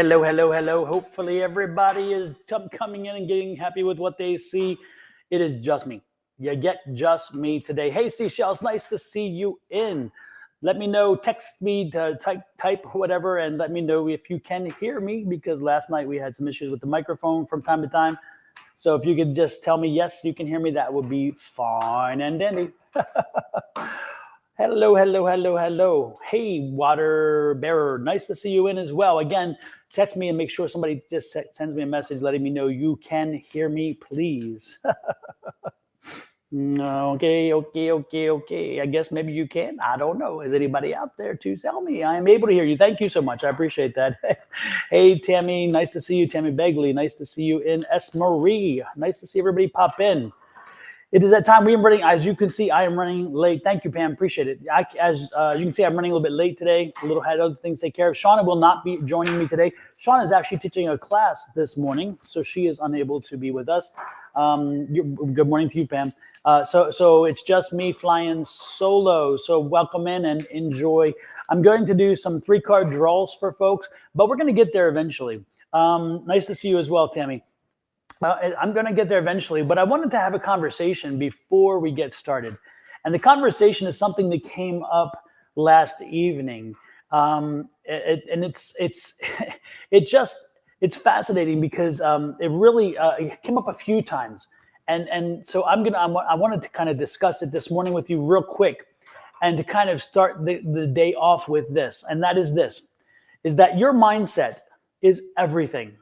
hello, hello, hello. Hopefully, everybody is coming in and getting happy with what they see. It is just me. You get just me today. Hey, Seashells, nice to see you in. Let me know, text me, type whatever, and let me know if you can hear me, because last night we had some issues with the microphone from time to time. So if you could just tell me, yes, you can hear me, that would be fine and dandy. Hello, hello, hello, hello. Hey, water bearer. Nice to see you in as well. Again, text me and make sure somebody just sends me a message letting me know you can hear me, please. Okay. I guess maybe you can. I don't know. Is anybody out there to tell me? I am able to hear you. Thank you so much. I appreciate that. Hey, Tammy. Nice to see you. Tammy Begley. Nice to see you in. S. Marie. Nice to see everybody pop in. It is that time. We are running, as you can see, I am running late. Thank you, Pam. Appreciate it. As you can see, I'm running a little bit late today. Had other things to take care of. Shauna will not be joining me today. Shauna is actually teaching a class this morning, so she is unable to be with us. Good morning to you, Pam. So it's just me flying solo. So welcome in and enjoy. I'm going to do some 3-card draws for folks, but we're going to get there eventually. Nice to see you as well, Tammy. I'm going to get there eventually, but I wanted to have a conversation before we get started. And the conversation is something that came up last evening. It's fascinating because it really it came up a few times. And so I wanted to kind of discuss it this morning with you real quick, and to kind of start the day off with this. And that is this, is that your mindset is everything.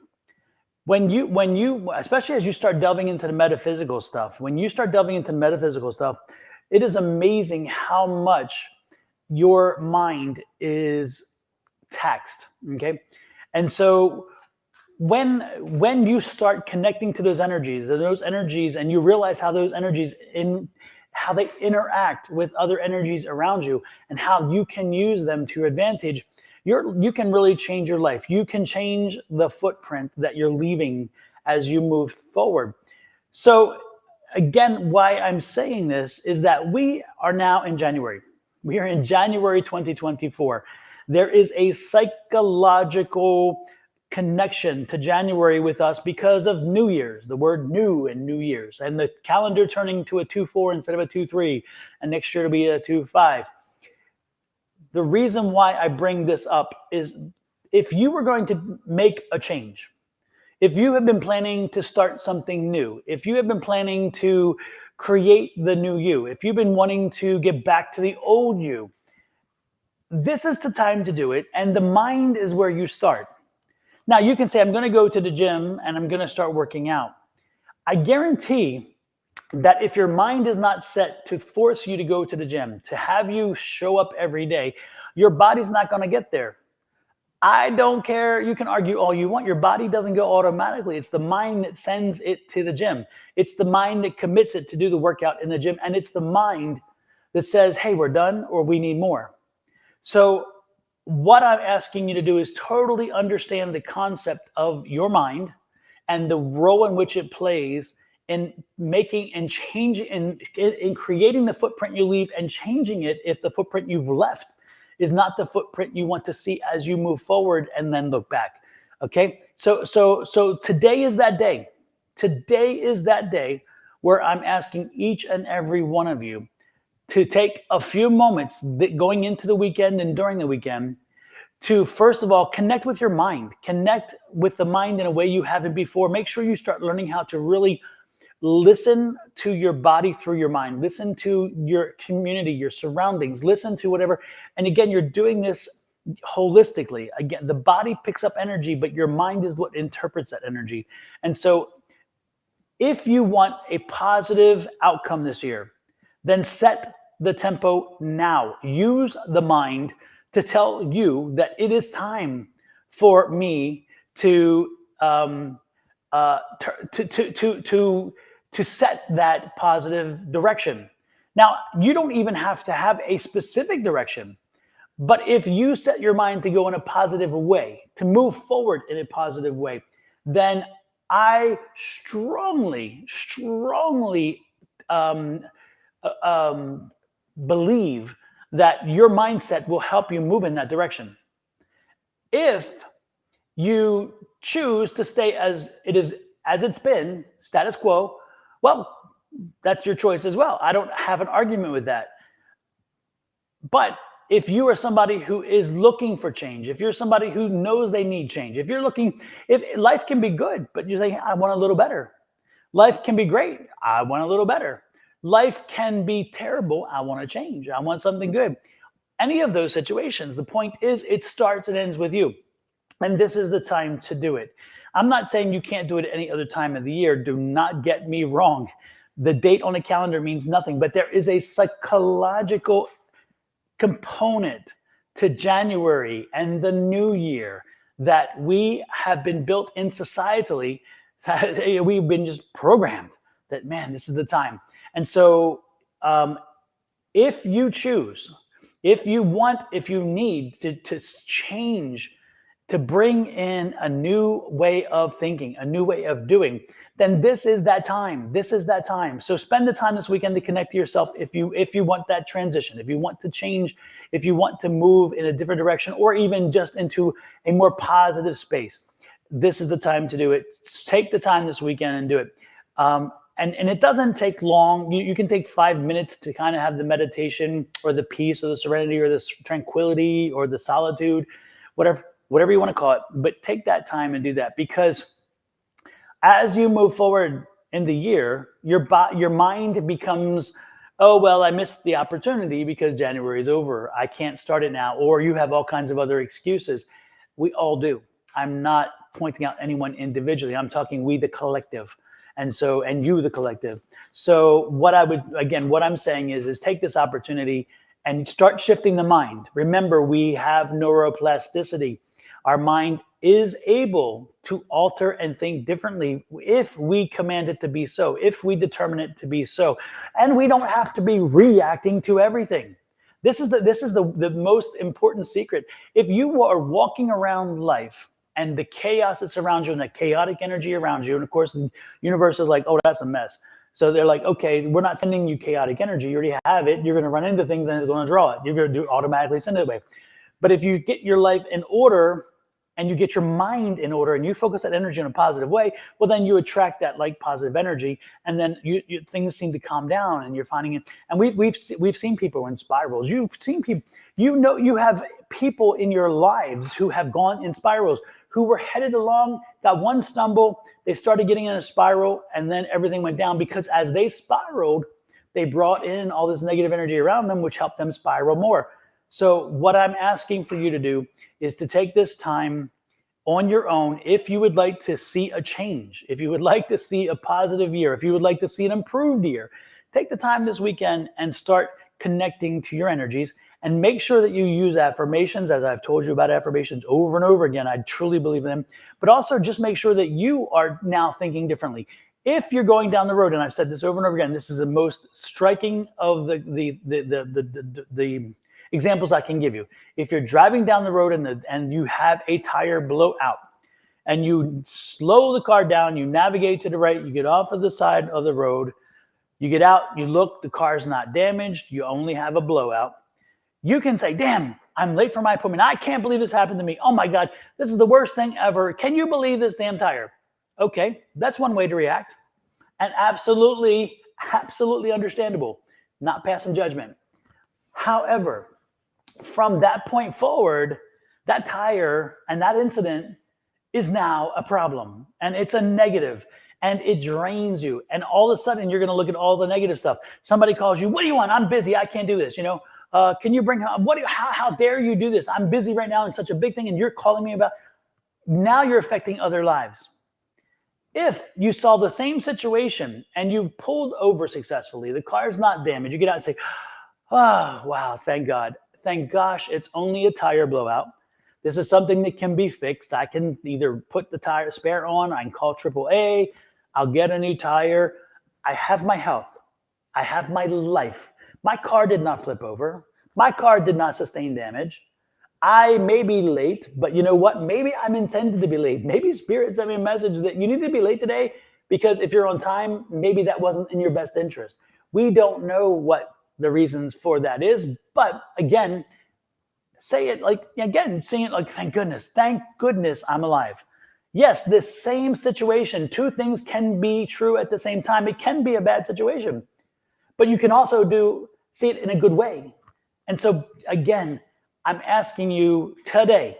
When you, especially as you start delving into the metaphysical stuff, it is amazing how much your mind is taxed. Okay. And so when you start connecting to those energies, and you realize how those energies how they interact with other energies around you, and how you can use them to your advantage, you can really change your life. You can change the footprint that you're leaving as you move forward. So again, why I'm saying this is that we are now in January. We are in January 2024. There is a psychological connection to January with us because of New Year's, the word new and New Year's, and the calendar turning to a 2-4 instead of a 2-3, and next year to be a 2-5. The reason why I bring this up is, if you were going to make a change, if you have been planning to start something new, if you have been planning to create the new you, if you've been wanting to get back to the old you, this is the time to do it. And the mind is where you start. Now, you can say, I'm going to go to the gym and I'm going to start working out. I guarantee that if your mind is not set to force you to go to the gym, to have you show up every day, your body's not going to get there. I don't care. You can argue all you want. Your body doesn't go automatically. It's the mind that sends it to the gym. It's the mind that commits it to do the workout in the gym. And it's the mind that says, hey, we're done, or we need more. So what I'm asking you to do is totally understand the concept of your mind and the role in which it plays in making and changing, in creating the footprint you leave, and changing it if the footprint you've left is not the footprint you want to see as you move forward and then look back. Okay, so today is that day. Today is that day where I'm asking each and every one of you to take a few moments going into the weekend and during the weekend to, first of all, connect with your mind. Connect with the mind in a way you haven't before. Make sure you start learning how to really listen to your body through your mind. Listen to your community, your surroundings. Listen to whatever. And again, you're doing this holistically. Again, the body picks up energy, but your mind is what interprets that energy. And so if you want a positive outcome this year, then set the tempo now. Use the mind to tell you that it is time for me to set that positive direction. Now, you don't even have to have a specific direction, but if you set your mind to go in a positive way, to move forward in a positive way, then I strongly believe that your mindset will help you move in that direction. If you choose to stay as it is, as it's been, status quo, well, that's your choice as well. I don't have an argument with that. But if you are somebody who is looking for change, if you're somebody who knows they need change, if you're looking, if life can be good, but you say, I want a little better. Life can be great. I want a little better. Life can be terrible. I want to change. I want something good. Any of those situations, the point is it starts and ends with you. And this is the time to do it. I'm not saying you can't do it any other time of the year. Do not get me wrong. The date on a calendar means nothing, but there is a psychological component to January and the new year that we have been built in societally. We've been just programmed that, man, this is the time. And so if you choose, if you want, if you need to change, to bring in a new way of thinking, a new way of doing, then this is that time. This is that time. So spend the time this weekend to connect to yourself if you want that transition, if you want to change, if you want to move in a different direction, or even just into a more positive space. This is the time to do it. Take the time this weekend and do it. And it doesn't take long. You can take 5 minutes to kind of have the meditation or the peace or the serenity or the tranquility or the solitude, whatever you want to call it. But take that time and do that, because as you move forward in the year, your mind becomes, oh, well, I missed the opportunity because January is over. I can't start it now. Or you have all kinds of other excuses. We all do. I'm not pointing out anyone individually. I'm talking we, the collective. And you, the collective. So what I'm saying is take this opportunity and start shifting the mind. Remember, we have neuroplasticity. Our mind is able to alter and think differently if we command it to be so, if we determine it to be so. And we don't have to be reacting to everything. This is the most important secret. If you are walking around life and the chaos that surrounds you and the chaotic energy around you, and of course the universe is like, oh, that's a mess. So they're like, okay, we're not sending you chaotic energy. You already have it. You're going to run into things and it's going to draw it. You're going to automatically send it away. But if you get your life in order and you get your mind in order and you focus that energy in a positive way, well, then you attract that like positive energy, and then things seem to calm down, and you're finding it. And we've seen people in spirals. You've seen people. You have people in your lives who have gone in spirals, who were headed along, got one stumble, they started getting in a spiral, and then everything went down, because as they spiraled, they brought in all this negative energy around them, which helped them spiral more. So what I'm asking for you to do is to take this time on your own. If you would like to see a change, if you would like to see a positive year, if you would like to see an improved year, take the time this weekend and start connecting to your energies, and make sure that you use affirmations, as I've told you about affirmations over and over again. I truly believe in them. But also just make sure that you are now thinking differently. If you're going down the road, and I've said this over and over again, this is the most striking of the examples I can give you. If you're driving down the road and you have a tire blow out, and you slow the car down, you navigate to the right, you get off of the side of the road, you get out, you look, the car's not damaged, you only have a blowout. You can say, damn, I'm late for my appointment. I can't believe this happened to me. Oh my God, this is the worst thing ever. Can you believe this damn tire? Okay, that's one way to react. And absolutely understandable. Not passing judgment. However, from that point forward, that tire and that incident is now a problem, and it's a negative, and it drains you. And all of a sudden, you're going to look at all the negative stuff. Somebody calls you, what do you want? I'm busy. I can't do this. Can you bring how dare you do this? I'm busy right now in such a big thing, and you're calling me about. Now you're affecting other lives. If you saw the same situation and you pulled over successfully, the car's not damaged, you get out and say, oh, wow, thank God. Thank gosh, it's only a tire blowout. This is something that can be fixed. I can either put the tire spare on, I can call AAA, I'll get a new tire. I have my health. I have my life. My car did not flip over. My car did not sustain damage. I may be late, but you know what? Maybe I'm intended to be late. Maybe Spirit sent me a message that you need to be late today, because if you're on time, maybe that wasn't in your best interest. We don't know what the reasons for that is. But again, Say it like, again, saying it like, thank goodness I'm alive. Yes, this same situation, two things can be true at the same time. It can be a bad situation, but you can also see it in a good way. And so again, I'm asking you today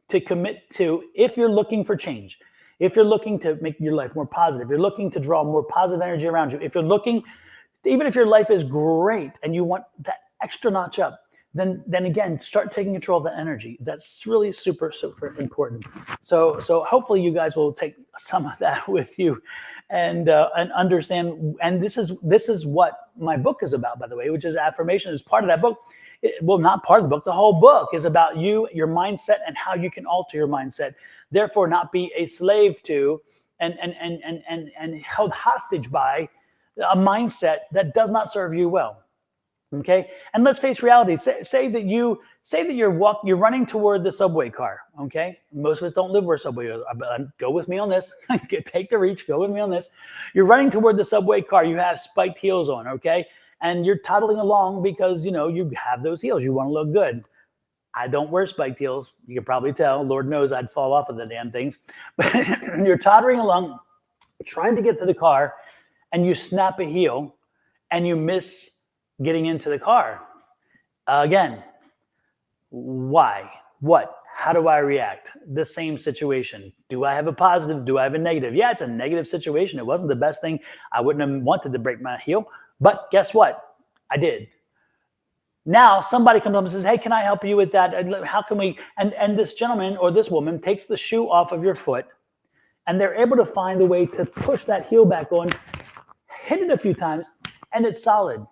to commit to, if you're looking for change, if you're looking to make your life more positive, you're looking to draw more positive energy around you, if you're looking, even if your life is great and you want that extra notch up, then again, start taking control of that energy. That's really super, super important. So hopefully you guys will take some of that with you and understand. And this is what my book is about, by the way, which is affirmation is part of that book. Well, not part of the book. The whole book is about you, your mindset, and how you can alter your mindset. Therefore, not be a slave to and held hostage by a mindset that does not serve you well. Okay, and let's face reality. Say that you're running toward the subway car. Okay, most of us don't live where subway is. Go with me on this. Take the reach. Go with me on this. You're running toward the subway car. You have spiked heels on. Okay, and you're toddling along because you have those heels. You want to look good. I don't wear spiked heels. You can probably tell. Lord knows I'd fall off of the damn things. But you're tottering along, trying to get to the car, and you snap a heel, and you miss getting into the car. Again, why? What? How do I react? The same situation. Do I have a positive? Do I have a negative? Yeah, it's a negative situation. It wasn't the best thing. I wouldn't have wanted to break my heel, but guess what? I did. Now somebody comes up and says, hey, can I help you with that? How can we? And this gentleman or this woman takes the shoe off of your foot, and they're able to find a way to push that heel back on, hit it a few times, and it's solid.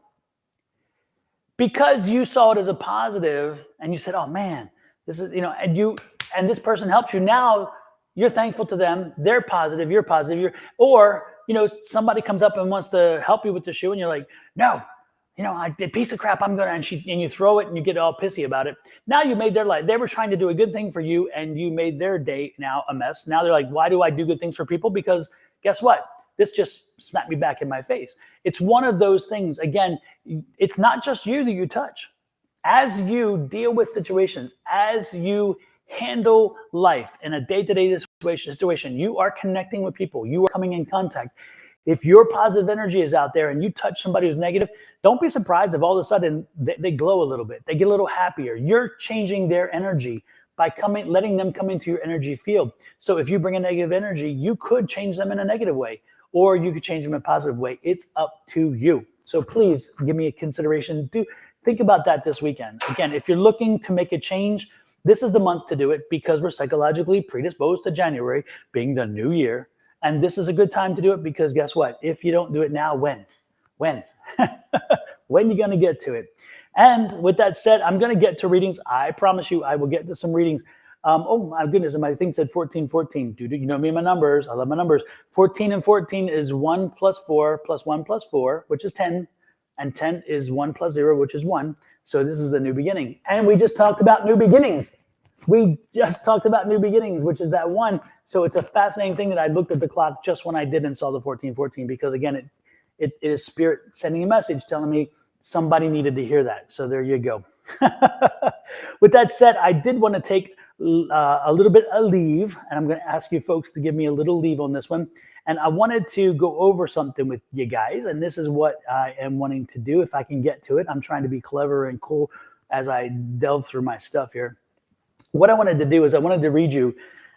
Because you saw it as a positive and you said, oh man, this is, and this person helps you. Now you're thankful to them. They're positive. You're positive. Or somebody comes up and wants to help you with the shoe and you're like, no, I did piece of crap. I'm going to, and you throw it and you get all pissy about it. Now you made their life. They were trying to do a good thing for you and you made their day now a mess. Now they're like, why do I do good things for people? Because guess what? This just smacked me back in my face. It's one of those things. Again, it's not just you that you touch. As you deal with situations, as you handle life in a day-to-day situation, you are connecting with people. You are coming in contact. If your positive energy is out there and you touch somebody who's negative, don't be surprised if all of a sudden they glow a little bit. They get a little happier. You're changing their energy by letting them come into your energy field. So if you bring a negative energy, you could change them in a negative way, or you could change them in a positive way. It's up to you. So please give me a consideration. Think about that this weekend. Again, if you're looking to make a change, this is the month to do it because we're psychologically predisposed to January being the new year. And this is a good time to do it because guess what? If you don't do it now, when? When? When are you going to get to it? And with that said, I'm going to get to readings. I promise you I will get to some readings. Oh my goodness, and my thing said 14, 14. You know me and my numbers. I love my numbers. 14 and 14 is 1 plus 4 plus 1 plus 4, which is 10. And 10 is 1 plus 0, which is 1. So this is the new beginning. And we just talked about new beginnings. We just talked about new beginnings, which is that 1. So it's a fascinating thing that I looked at the clock just when I did and saw the 14, 14, because again, it is spirit sending a message telling me somebody needed to hear that. So there you go. With that said, I did want to take a little bit of leave, and I'm going to ask you folks to give me a little leave on this one. And I wanted to go over something with you guys, and this is what I am wanting to do if I can get to it. I'm trying to be clever and cool as I delve through my stuff here. What I wanted to do is I wanted to read you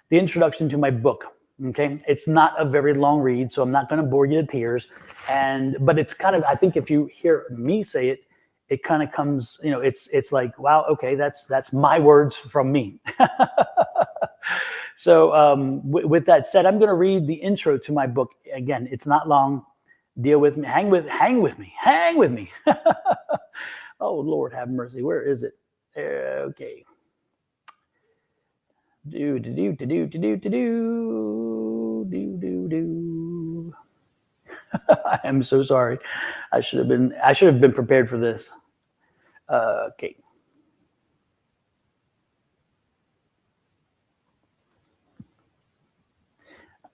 the introduction to my book. Okay, it's not a very long read, so I'm not going to bore you to tears. But it's kind of, I think if you hear me say it, it kind of comes, it's like, wow, okay, that's my words from me. So with that said, I'm going to read the intro to my book. Again, it's not long. Deal with me. Hang with me. Oh, Lord have mercy. Where is it? Okay. I am so sorry. I should have been prepared for this. Okay.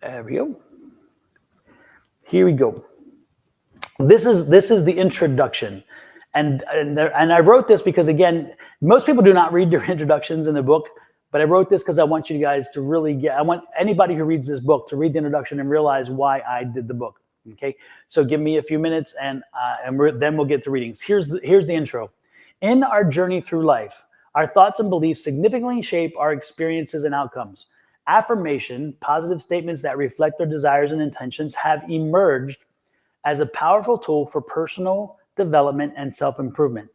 There we go. Here we go. This is the introduction. And I wrote this because, again, most people do not read their introductions in the book, but I wrote this because I want you guys to really I want anybody who reads this book to read the introduction and realize why I did the book. Okay, so give me a few minutes, and then we'll get to readings. Here's the intro. In our journey through life, our thoughts and beliefs significantly shape our experiences and outcomes. Affirmation, positive statements that reflect our desires and intentions, have emerged as a powerful tool for personal development and self-improvement.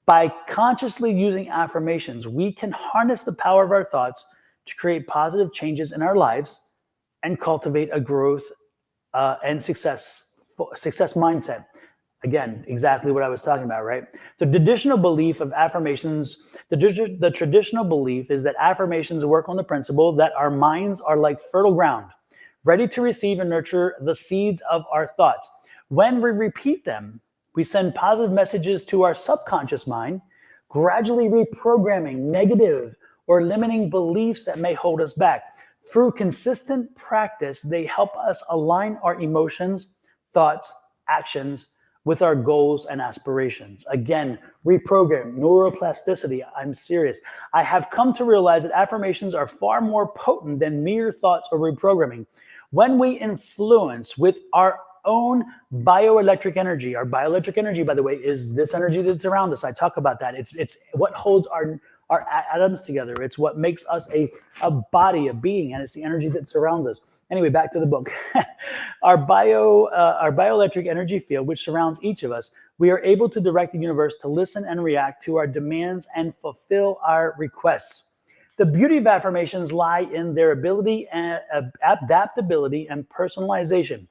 By consciously using affirmations, we can harness the power of our thoughts to create positive changes in our lives and cultivate a growth and success mindset. Again, exactly what I was talking about, right? The traditional belief of affirmations, the traditional belief is that affirmations work on the principle that our minds are like fertile ground, ready to receive and nurture the seeds of our thoughts. When we repeat them, we send positive messages to our subconscious mind, gradually reprogramming negative or limiting beliefs that may hold us back. Through consistent practice, they help us align our emotions, thoughts, actions with our goals and aspirations. Again, reprogram, neuroplasticity. I'm serious. I have come to realize that affirmations are far more potent than mere thoughts or reprogramming. When we influence with our own bioelectric energy. Our bioelectric energy, by the way, is this energy that's around us. I talk about that. It's what holds our atoms together. It's what makes us a body, a being, and it's the energy that surrounds us. Anyway, back to the book. Our bioelectric energy field, which surrounds each of us, we are able to direct the universe to listen and react to our demands and fulfill our requests. The beauty of affirmations lie in their ability and adaptability and personalization.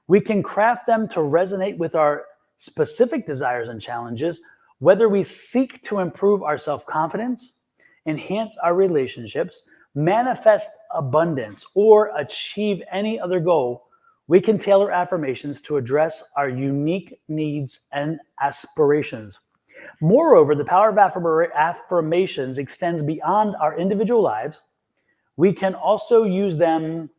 We can craft them to resonate with our specific desires and challenges, whether we seek to improve our self-confidence, enhance our relationships, manifest abundance, or achieve any other goal. We can tailor affirmations to address our unique needs and aspirations. Moreover, the power of affirmations extends beyond our individual lives. We can also use them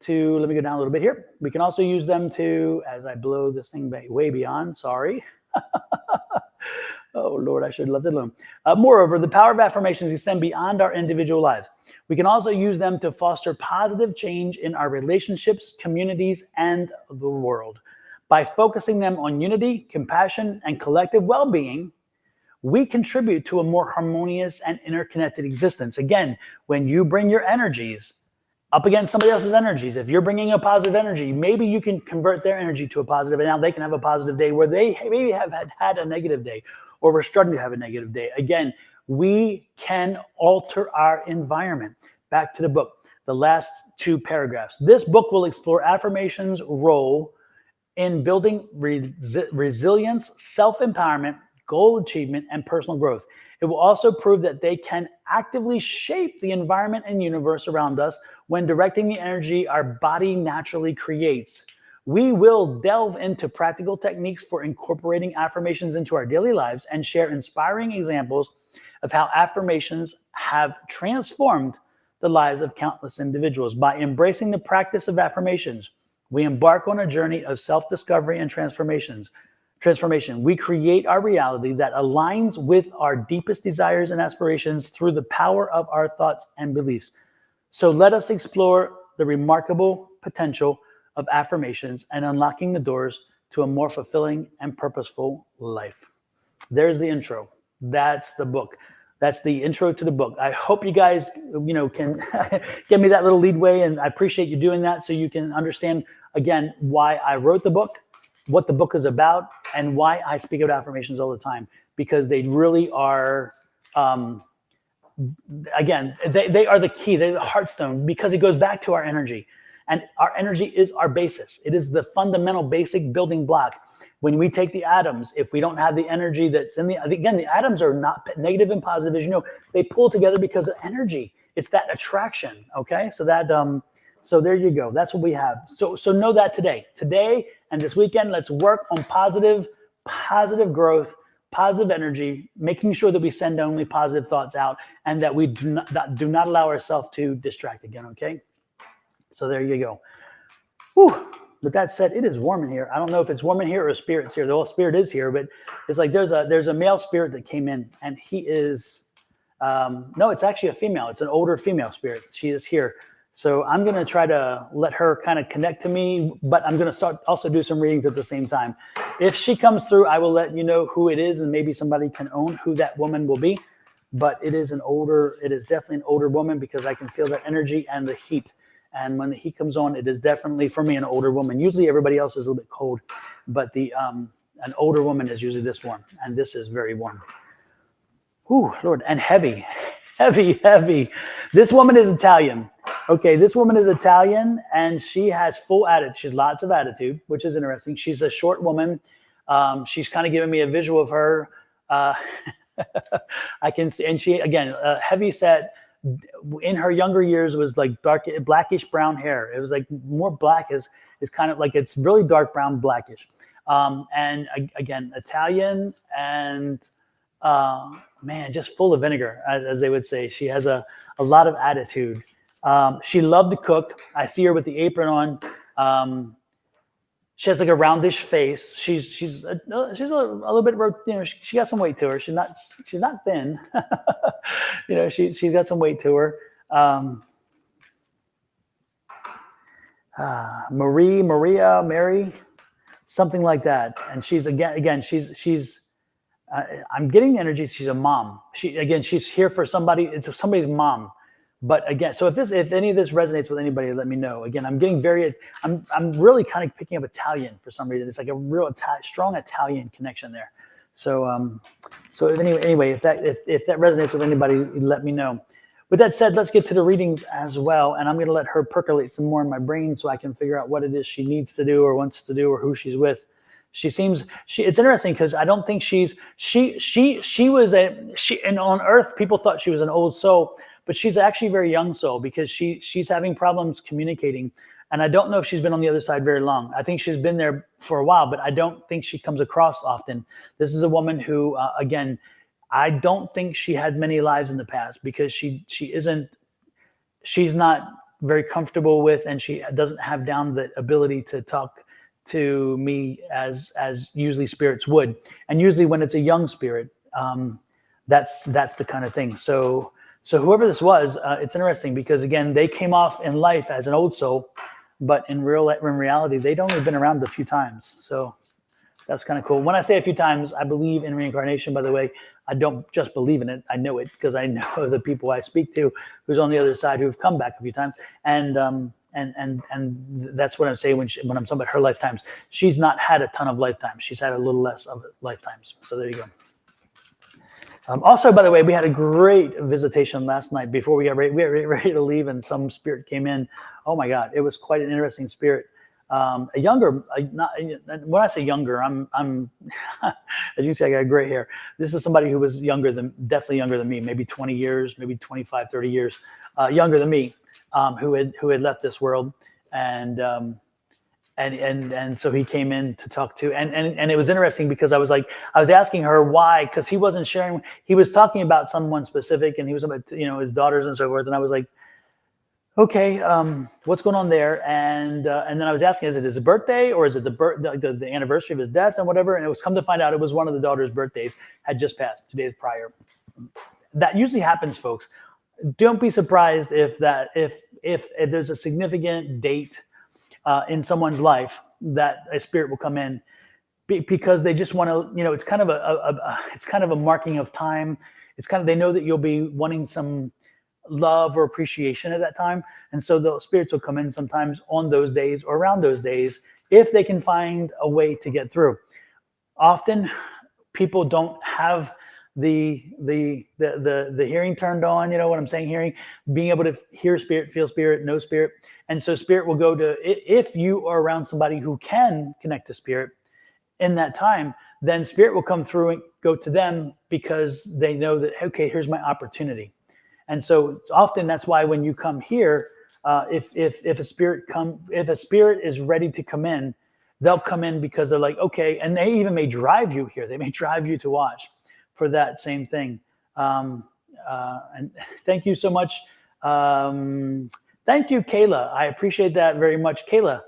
to, let me go down a little bit here. We can also use them to, as I blow this thing way beyond, sorry. Oh, Lord, I should have left it alone. Moreover, the power of affirmations extend beyond our individual lives. We can also use them to foster positive change in our relationships, communities, and the world. By focusing them on unity, compassion, and collective well-being, we contribute to a more harmonious and interconnected existence. Again, when you bring your energies up against somebody else's energies, if you're bringing a positive energy, maybe you can convert their energy to a positive, and now they can have a positive day where they maybe have had a negative day, or we're starting to have a negative day. Again, we can alter our environment. Back to the book, the last two paragraphs. This book will explore affirmations' role in building resilience, self-empowerment, goal achievement, and personal growth. It will also prove that they can actively shape the environment and universe around us when directing the energy our body naturally creates. We will delve into practical techniques for incorporating affirmations into our daily lives and share inspiring examples of how affirmations have transformed the lives of countless individuals. By embracing the practice of affirmations, we embark on a journey of self-discovery and transformation. We create our reality that aligns with our deepest desires and aspirations through the power of our thoughts and beliefs. So let us explore the remarkable potential of affirmations and unlocking the doors to a more fulfilling and purposeful life. There's the intro. That's the book. That's the intro to the book. I hope you guys, can give me that little leadway, and I appreciate you doing that so you can understand, again, why I wrote the book, what the book is about, and why I speak about affirmations all the time, because they really are, again, they are the key. They're the heartstone, because it goes back to our energy. And our energy is our basis. It is the fundamental basic building block. When we take the atoms, if we don't have the energy that's in again, the atoms are not negative and positive, as you know, they pull together because of energy. It's that attraction, okay? So that, so there you go. That's what we have. So know that today and this weekend, let's work on positive growth, positive energy, making sure that we send only positive thoughts out, and that we do not allow ourselves to distract again, okay? So there you go. Whew. With that said, it is warm in here. I don't know if it's warm in here or spirit's here. The whole spirit is here, but it's like there's a male spirit that came in, and he is no, it's actually a female. It's an older female spirit. She is here. So I'm going to try to let her kind of connect to me, but I'm going to start also do some readings at the same time. If she comes through, I will let you know who it is, and maybe somebody can own who that woman will be. But it is definitely an older woman, because I can feel that energy and the heat. And when the heat comes on, it is definitely, for me, an older woman. Usually everybody else is a little bit cold, but an older woman is usually this warm, and this is very warm. Ooh, Lord, and heavy, heavy, heavy. This woman is Italian. Okay, this woman is Italian, and she has full attitude. She's lots of attitude, which is interesting. She's a short woman. She's kind of giving me a visual of her. I can see, and she, again, heavy set. In her younger years was like dark, blackish brown hair. It was like more black, is kind of like, it's really dark brown, blackish. And again, Italian, and man, just full of vinegar, as they would say. She has a lot of attitude. She loved to cook. I see her with the apron on. She has like a roundish face. She's a little bit, you know, she got some weight to her. She's not thin. You know, she's got some weight to her. Mary, something like that. And she's she's I'm getting the energy. She's a mom. She's here for somebody. It's somebody's mom. But again, so if any of this resonates with anybody, let me know. Again, I'm really kind of picking up Italian for some reason. It's like a real strong Italian connection there. So anyway, if that resonates with anybody, let me know. With that said, let's get to the readings as well, and I'm going to let her percolate some more in my brain so I can figure out what it is she needs to do or wants to do or who she's with. It's interesting because I don't think and on Earth people thought she was an old soul. But she's actually a very young soul, because she's having problems communicating. And I don't know if she's been on the other side very long. I think she's been there for a while, but I don't think she comes across often. This is a woman who, again, I don't think she had many lives in the past, because she's not very comfortable with, and she doesn't have down the ability to talk to me as usually spirits would. And usually when it's a young spirit, that's the kind of thing. So whoever this was, it's interesting, because again, they came off in life as an old soul, but in reality, they'd only been around a few times. So that's kind of cool. When I say a few times, I believe in reincarnation, by the way. I don't just believe in it. I know it, because I know the people I speak to who's on the other side who've come back a few times. And that's what I'm saying when I'm talking about her lifetimes. She's not had a ton of lifetimes. She's had a little less of lifetimes. So there you go. Also, by the way, we had a great visitation last night before we got ready to leave, and some spirit came in. Oh my God, it was quite an interesting spirit. When I say younger, I'm as you can see, I got gray hair. This is somebody who was definitely younger than me, maybe 20 years, maybe 25, 30 years younger than me, who had left this world. And so he came in to talk to, and it was interesting, because I was asking her why, because he wasn't sharing. He was talking about someone specific, and he was about, his daughters and so forth. And I was like, okay, what's going on there? And then I was asking, is it his birthday, or is it the anniversary of his death and whatever? And it was come to find out it was one of the daughters' birthdays had just passed 2 days prior. That usually happens, folks. Don't be surprised if there's a significant date in someone's life that a spirit will come in, because they just want to, it's kind of a marking of time. They know that you'll be wanting some love or appreciation at that time. And so the spirits will come in sometimes on those days or around those days, if they can find a way to get through. Often people don't have the hearing turned on, what I'm saying, hearing, being able to hear spirit, feel spirit, know spirit. And so spirit will go to, if you are around somebody who can connect to spirit in that time, then spirit will come through and go to them, because they know that, okay, here's my opportunity. And so often that's why when you come here, if a spirit is ready to come in, they'll come in because they're like, okay, and they even may drive you here. They may drive you to watch for that same thing. And thank you so much. Thank you, Kayla. I appreciate that very much. Kayla,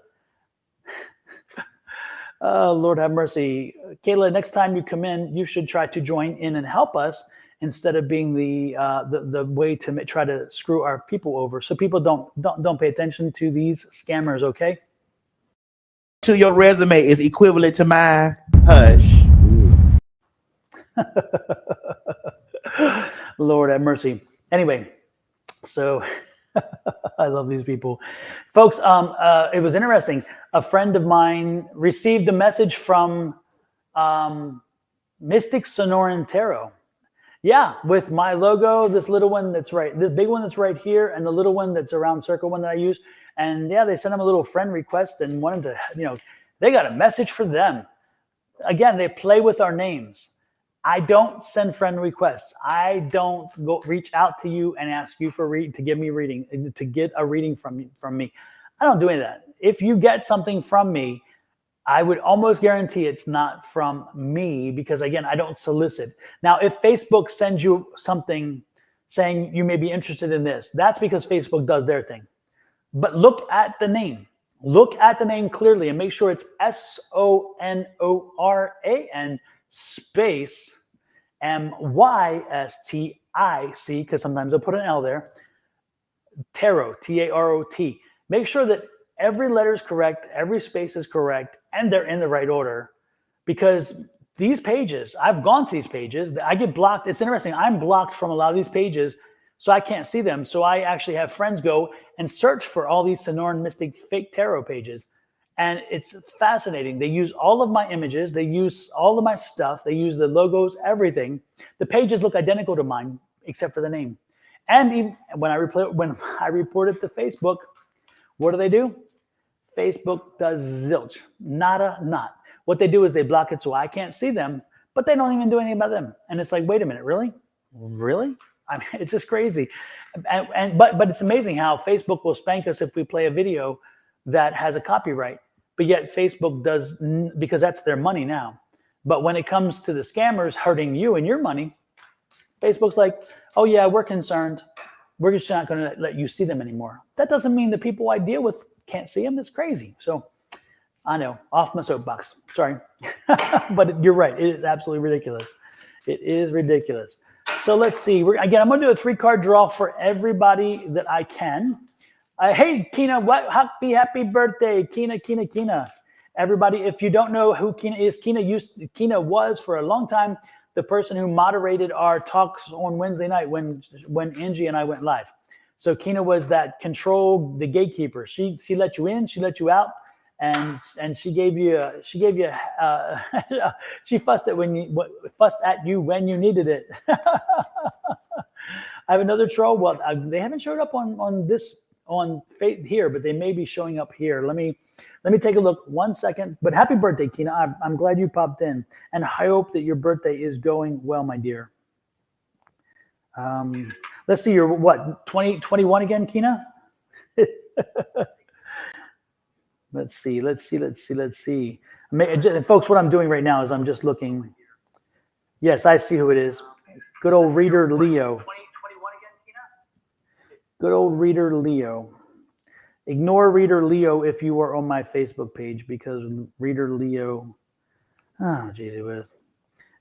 Lord have mercy. Kayla, next time you come in, you should try to join in and help us instead of being the way to try to screw our people over. So people don't pay attention to these scammers, okay? To your resume is equivalent to mine. Hush. Lord have mercy. Anyway, so I love these people. Folks, it was interesting. A friend of mine received a message from Mystic Sonoran Tarot. Yeah, with my logo, this little one that's right, this big one that's right here, and the little one that's around circle one that I use. And yeah, they sent them a little friend request and wanted to, they got a message for them. Again, they play with our names. I don't send friend requests. I don't go reach out to you and ask you to give me reading, to get a reading from me. I don't do any of that. If you get something from me, I would almost guarantee it's not from me because, again, I don't solicit. Now, if Facebook sends you something saying you may be interested in this, that's because Facebook does their thing. But look at the name. Look at the name clearly and make sure it's Sonoran space Mystic, because sometimes I'll put an L there. Tarot, Tarot. Make sure that every letter is correct, every space is correct, and they're in the right order. Because these pages, I've gone to these pages, I get blocked. It's interesting. I'm blocked from a lot of these pages, so I can't see them. So I actually have friends go and search for all these Sonoran Mystic fake tarot pages. And it's fascinating. They use all of my images. They use all of my stuff. They use the logos, everything. The pages look identical to mine, except for the name. And even when I report it to Facebook, what do? Facebook does zilch, nada, not. What they do is they block it so I can't see them, but they don't even do anything about them. And it's like, wait a minute, really? Really? I mean, it's just crazy. But it's amazing how Facebook will spank us if we play a video that has a copyright, but yet Facebook does, because that's their money now. But when it comes to the scammers hurting you and your money, Facebook's like, oh yeah, we're concerned. We're just not going to let you see them anymore. That doesn't mean the people I deal with can't see them. That's crazy. So I know, off my soapbox. Sorry. But you're right. It is absolutely ridiculous. It is ridiculous. So let's see. Again, I'm going to do a 3-card draw for everybody that I can. Hey, Kina, happy birthday, Kina. Everybody, if you don't know who Kina is, Kina was for a long time the person who moderated our talks on Wednesday night when Angie and I went live. So Kina was that control, the gatekeeper. She let you in, she let you out, and she gave you she fussed at you when you needed it. I have another troll. Well, they haven't showed up on here, but they may be showing up here. Let me take a look 1 second. But happy birthday, Kina. I'm glad you popped in, and I hope that your birthday is going well, my dear. Let's see, you're what, 21 again, Kina? Let's see. Folks, what I'm doing right now is I'm just looking. Yes, I see who it is. Good old reader Leo. Good old reader Leo. Ignore reader Leo if you are on my Facebook page, because reader Leo, oh geez, it was.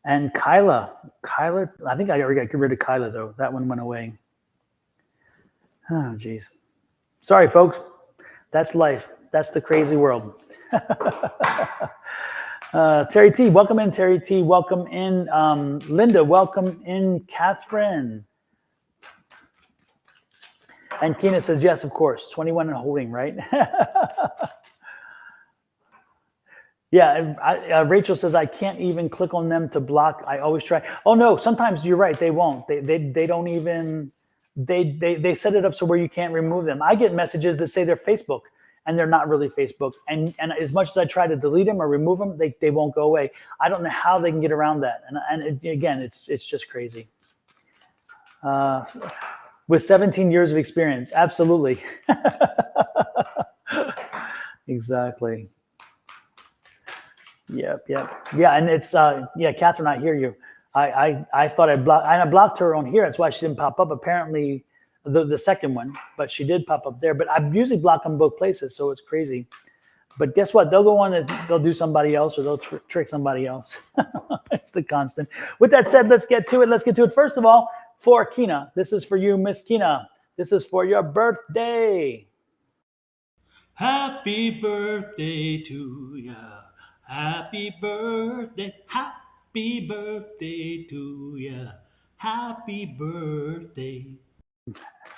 And Kyla, I think I already got rid of Kyla though. That one went away. Oh geez. Sorry folks. That's life. That's the crazy world. Terry T, welcome in. Terry T, welcome in. Linda, welcome in. Catherine. And Kina says, yes, of course. 21 and holding, right? Yeah, Rachel says, I can't even click on them to block. I always try. Oh, no, sometimes you're right. They won't. They don't even, they set it up so where you can't remove them. I get messages that say they're Facebook, and they're not really Facebook. And as much as I try to delete them or remove them, they won't go away. I don't know how they can get around that. Again, it's just crazy. With 17 years of experience, absolutely. Exactly. Yep. Yeah, and it's Catherine, I hear you. I thought I blocked her on here. That's why she didn't pop up. Apparently, the second one, but she did pop up there. But I usually block them both places, so it's crazy. But guess what? They'll go on and they'll do somebody else, or they'll trick somebody else. It's the constant. With that said, let's get to it. Let's get to it. First of all, for Kina, this is for you, Miss Kina. This is for your birthday. Happy birthday to ya. Happy birthday. Happy birthday to ya. Happy birthday.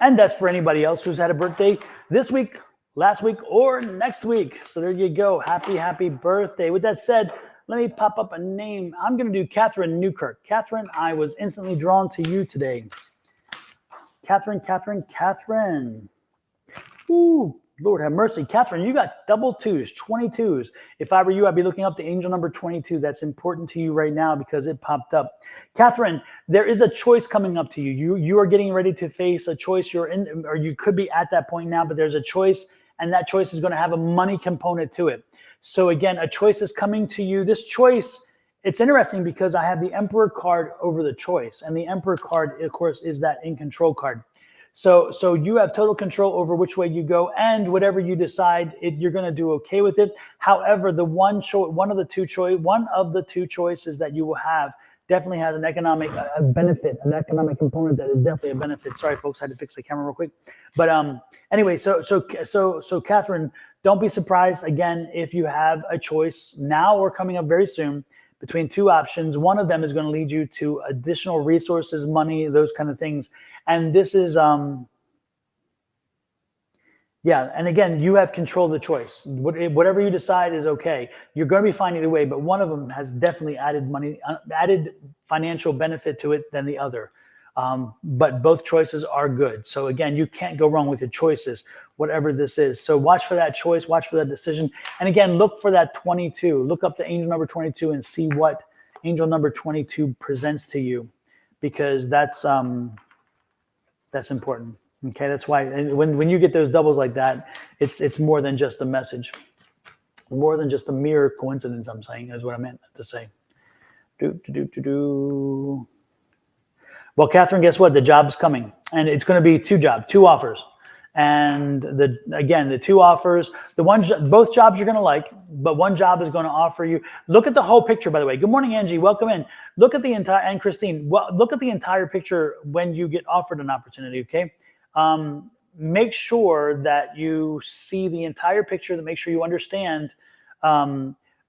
And that's for anybody else who's had a birthday this week, last week, or next week. So there you go. Happy, happy birthday. With that said, let me pop up a name. I'm going to do Catherine Newkirk. Catherine, I was instantly drawn to you today. Catherine. Ooh, Lord have mercy. Catherine, you got double twos, 22s. If I were you, I'd be looking up to angel number 22. That's important to you right now because it popped up. Catherine, there is a choice coming up to you. You are getting ready to face a choice. You're in, or you could be at that point now, but there's a choice, and that choice is going to have a money component to it. So again, a choice is coming to you. This choice, it's interesting because I have the Emperor card over the choice, and the Emperor card, of course, is that in control card. So you have total control over which way you go, and whatever you decide, you're going to do okay with it. However, the one of the two choices that you will have definitely has an economic benefit, an economic component that is definitely a benefit. Sorry, folks, I had to fix the camera real quick. But anyway, so Catherine, don't be surprised again if you have a choice now or coming up very soon between two options. One of them is going to lead you to additional resources, money, those kind of things. And this is, yeah. And again, you have control of the choice. Whatever you decide is okay. You're going to be fine either way, but one of them has definitely added financial benefit to it than the other. But both choices are good. So again, you can't go wrong with your choices, whatever this is. So watch for that choice, watch for that decision. And again, look for that 22. Look up the angel number 22 and see what angel number 22 presents to you, because that's important. Okay, that's why when you get those doubles like that, it's more than just a message, more than just a mere coincidence. I'm saying is what I meant to say. Well, Catherine, guess what? The job's coming, and it's going to be two offers. And the two offers, both jobs you're going to like, but one job is going to offer you. Look at the whole picture, by the way. Good morning, Angie. Welcome in. Look at the entire, and Christine, look at the entire picture when you get offered an opportunity. Okay. Make sure that you see the entire picture, to make sure you understand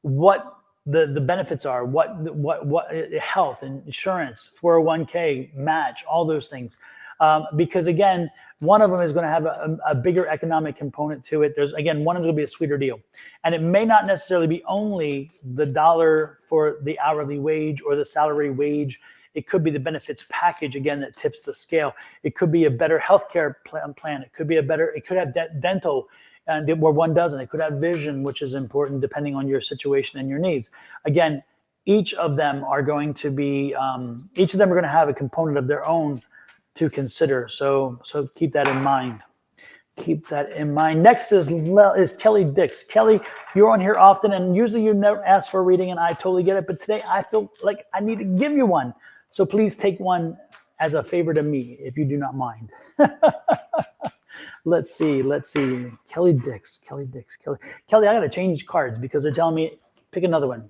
what the benefits are, what health and insurance, 401k match, all those things. Because again, one of them is going to have a bigger economic component to it. One of them will be a sweeter deal. And it may not necessarily be only the dollar for the hourly wage or the salary wage. It could be the benefits package, again, that tips the scale. It could be a better healthcare plan. It could have dental, and where one doesn't. It could have vision, which is important depending on your situation and your needs. Again, each of them are going to have a component of their own to consider. So keep that in mind. Keep that in mind. Next is Kelly Dix. Kelly, you're on here often, and usually you never ask for a reading, and I totally get it. But today I feel like I need to give you one. So please take one as a favor to me, if you do not mind. Let's see. Kelly Dix. Kelly, I got to change cards because they're telling me pick another one.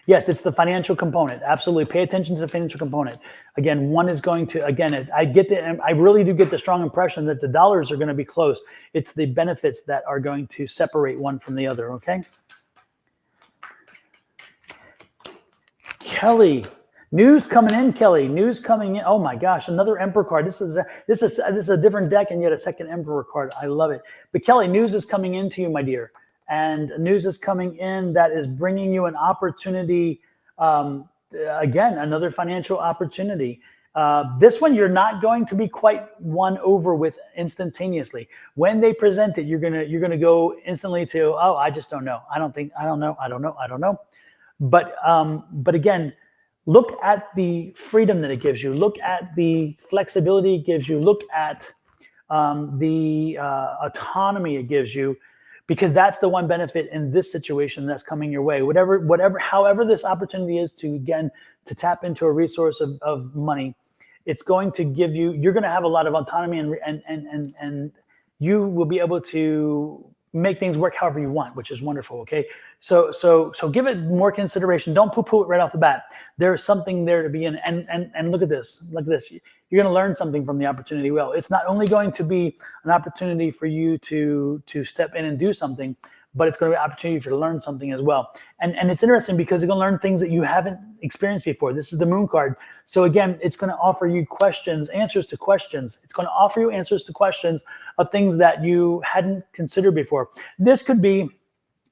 Yes, it's the financial component. Absolutely. Pay attention to the financial component. Again, one is going to, I really do get the strong impression that the dollars are going to be close. It's the benefits that are going to separate one from the other. Okay. Kelly, news coming in, Kelly. News coming in. Oh my gosh, another Emperor card. This is a different deck, and yet a second Emperor card. I love it. But Kelly, news is coming into you, my dear. And news is coming in that is bringing you an opportunity, again, another financial opportunity. This one you're not going to be quite won over with instantaneously. When they present it, you're gonna go instantly to, oh, I just don't know. I don't know. But again, look at the freedom that it gives you. Look at the flexibility it gives you. Look at the autonomy it gives you. Because that's the one benefit in this situation that's coming your way. However this opportunity is to tap into a resource of money, it's going to give you. You're going to have a lot of autonomy, and you will be able to make things work however you want, which is wonderful. Okay. So give it more consideration. Don't poo-poo it right off the bat. There's something there to be in, and look at this. Look at this. You're going to learn something from the opportunity. Well, it's not only going to be an opportunity for you to step in and do something, but it's going to be an opportunity for you to learn something as well. And it's interesting because you're going to learn things that you haven't experienced before. This is the moon card. So again, it's going to offer you answers to questions. It's going to offer you answers to questions of things that you hadn't considered before. This could be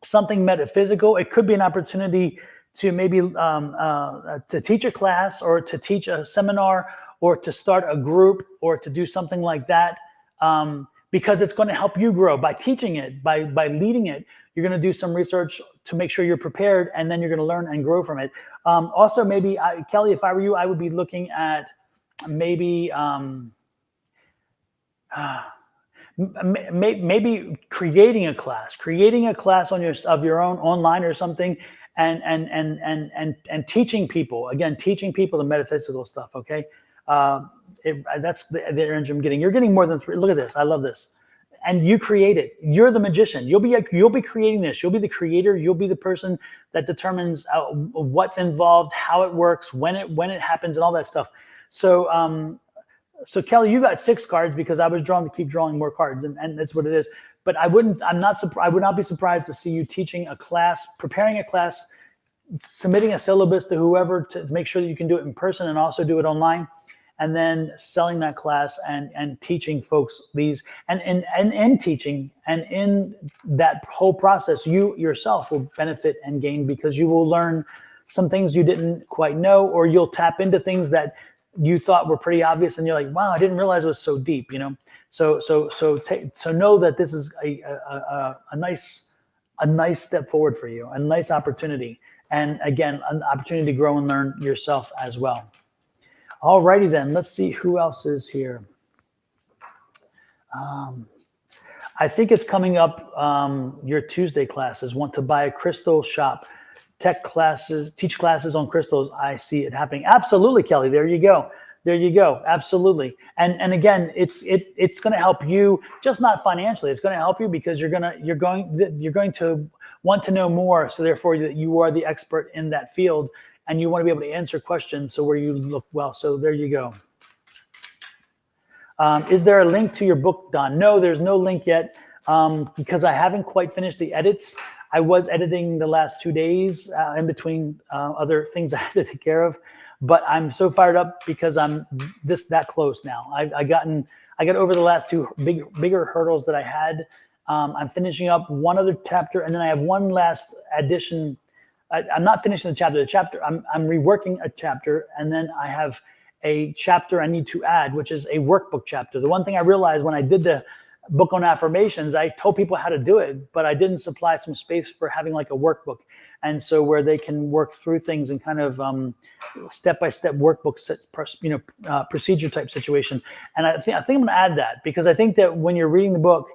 something metaphysical. It could be an opportunity to maybe to teach a class, or to teach a seminar, or to start a group, or to do something like that. Because it's going to help you grow by teaching it, by leading it. You're going to do some research to make sure you're prepared, and then you're going to learn and grow from it. Also, maybe, Kelly, if I were you, I would be looking at maybe maybe creating a class of your own online or something, and teaching people the metaphysical stuff. Okay. That's the energy I'm getting. You're getting more than 3. Look at this. I love this. And you create it. You're the magician. You'll be creating this. You'll be the creator. You'll be the person that determines what's involved, how it works, when it happens, and all that stuff. So Kelly, you got 6 cards because I was drawn to keep drawing more cards, and that's what it is. But I would not be surprised to see you teaching a class, preparing a class, submitting a syllabus to whoever to make sure that you can do it in person and also do it online. And then selling that class and teaching folks these and teaching, and in that whole process, you yourself will benefit and gain, because you will learn some things you didn't quite know, or you'll tap into things that you thought were pretty obvious, and you're like, wow, I didn't realize it was so deep, So know that this is a nice step forward for you, a nice opportunity, and again, an opportunity to grow and learn yourself as well. Alrighty then, let's see who else is here. I think it's coming up, your Tuesday classes. Want to buy a crystal shop, tech classes, teach classes on crystals. I see it happening. Absolutely, Kelly. There you go. Absolutely. And again, it's going to help you, just not financially. It's going to help you because you're going to want to know more. So therefore, you are the expert in that field. And you want to be able to answer questions so where you look well. So there you go. Is there a link to your book, Don? No, there's no link yet, because I haven't quite finished the edits. I was editing the last 2 days in between other things I had to take care of. But I'm so fired up because I'm that close now. I got over the last 2 bigger hurdles that I had. I'm finishing up one other chapter, and then I have one last addition. I'm not finishing the chapter. I'm reworking a chapter, and then I have a chapter I need to add, which is a workbook chapter. The one thing I realized when I did the book on affirmations, I told people how to do it, but I didn't supply some space for having like a workbook, and so where they can work through things in kind of step-by-step workbook, procedure type situation. And I think I'm going to add that, because I think that when you're reading the book,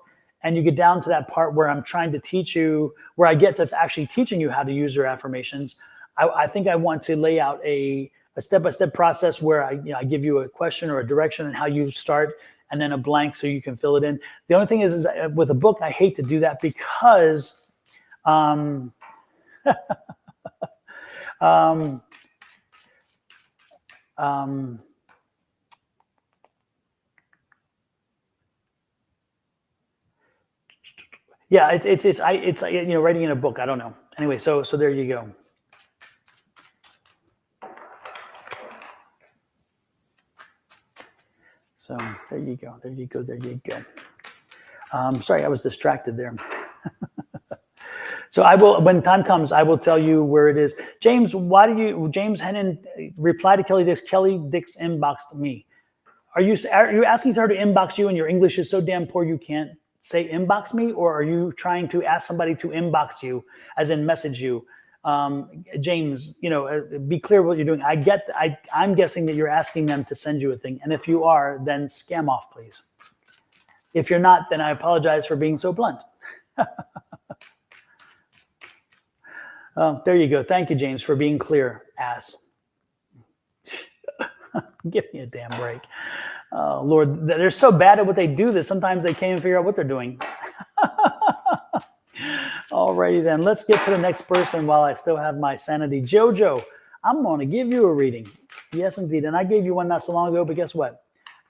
and you get down to that part where I'm trying to teach you, where I get to actually teaching you how to use your affirmations, I think I want to lay out a step-by-step process where I give you a question or a direction and how you start, and then a blank so you can fill it in. The only thing is with a book, I hate to do that because yeah, it's writing in a book. I don't know. Anyway, so there you go. So there you go. Sorry, I was distracted there. So I will, when time comes, I will tell you where it is. James, James Hennon reply to Kelly Dix. Kelly Dix inboxed me. Are you asking her to inbox you, and your English is so damn poor you can't say inbox me, or are you trying to ask somebody to inbox you, as in message you? James, be clear what you're doing. I'm guessing that you're asking them to send you a thing. And if you are, then scam off, please. If you're not, then I apologize for being so blunt. There you go. Thank you, James, for being clear, ass. Give me a damn break. Lord, they're so bad at what they do that sometimes they can't even figure out what they're doing. Alrighty then, let's get to the next person while I still have my sanity. Jojo, I'm going to give you a reading. Yes, indeed. And I gave you one not so long ago, but guess what?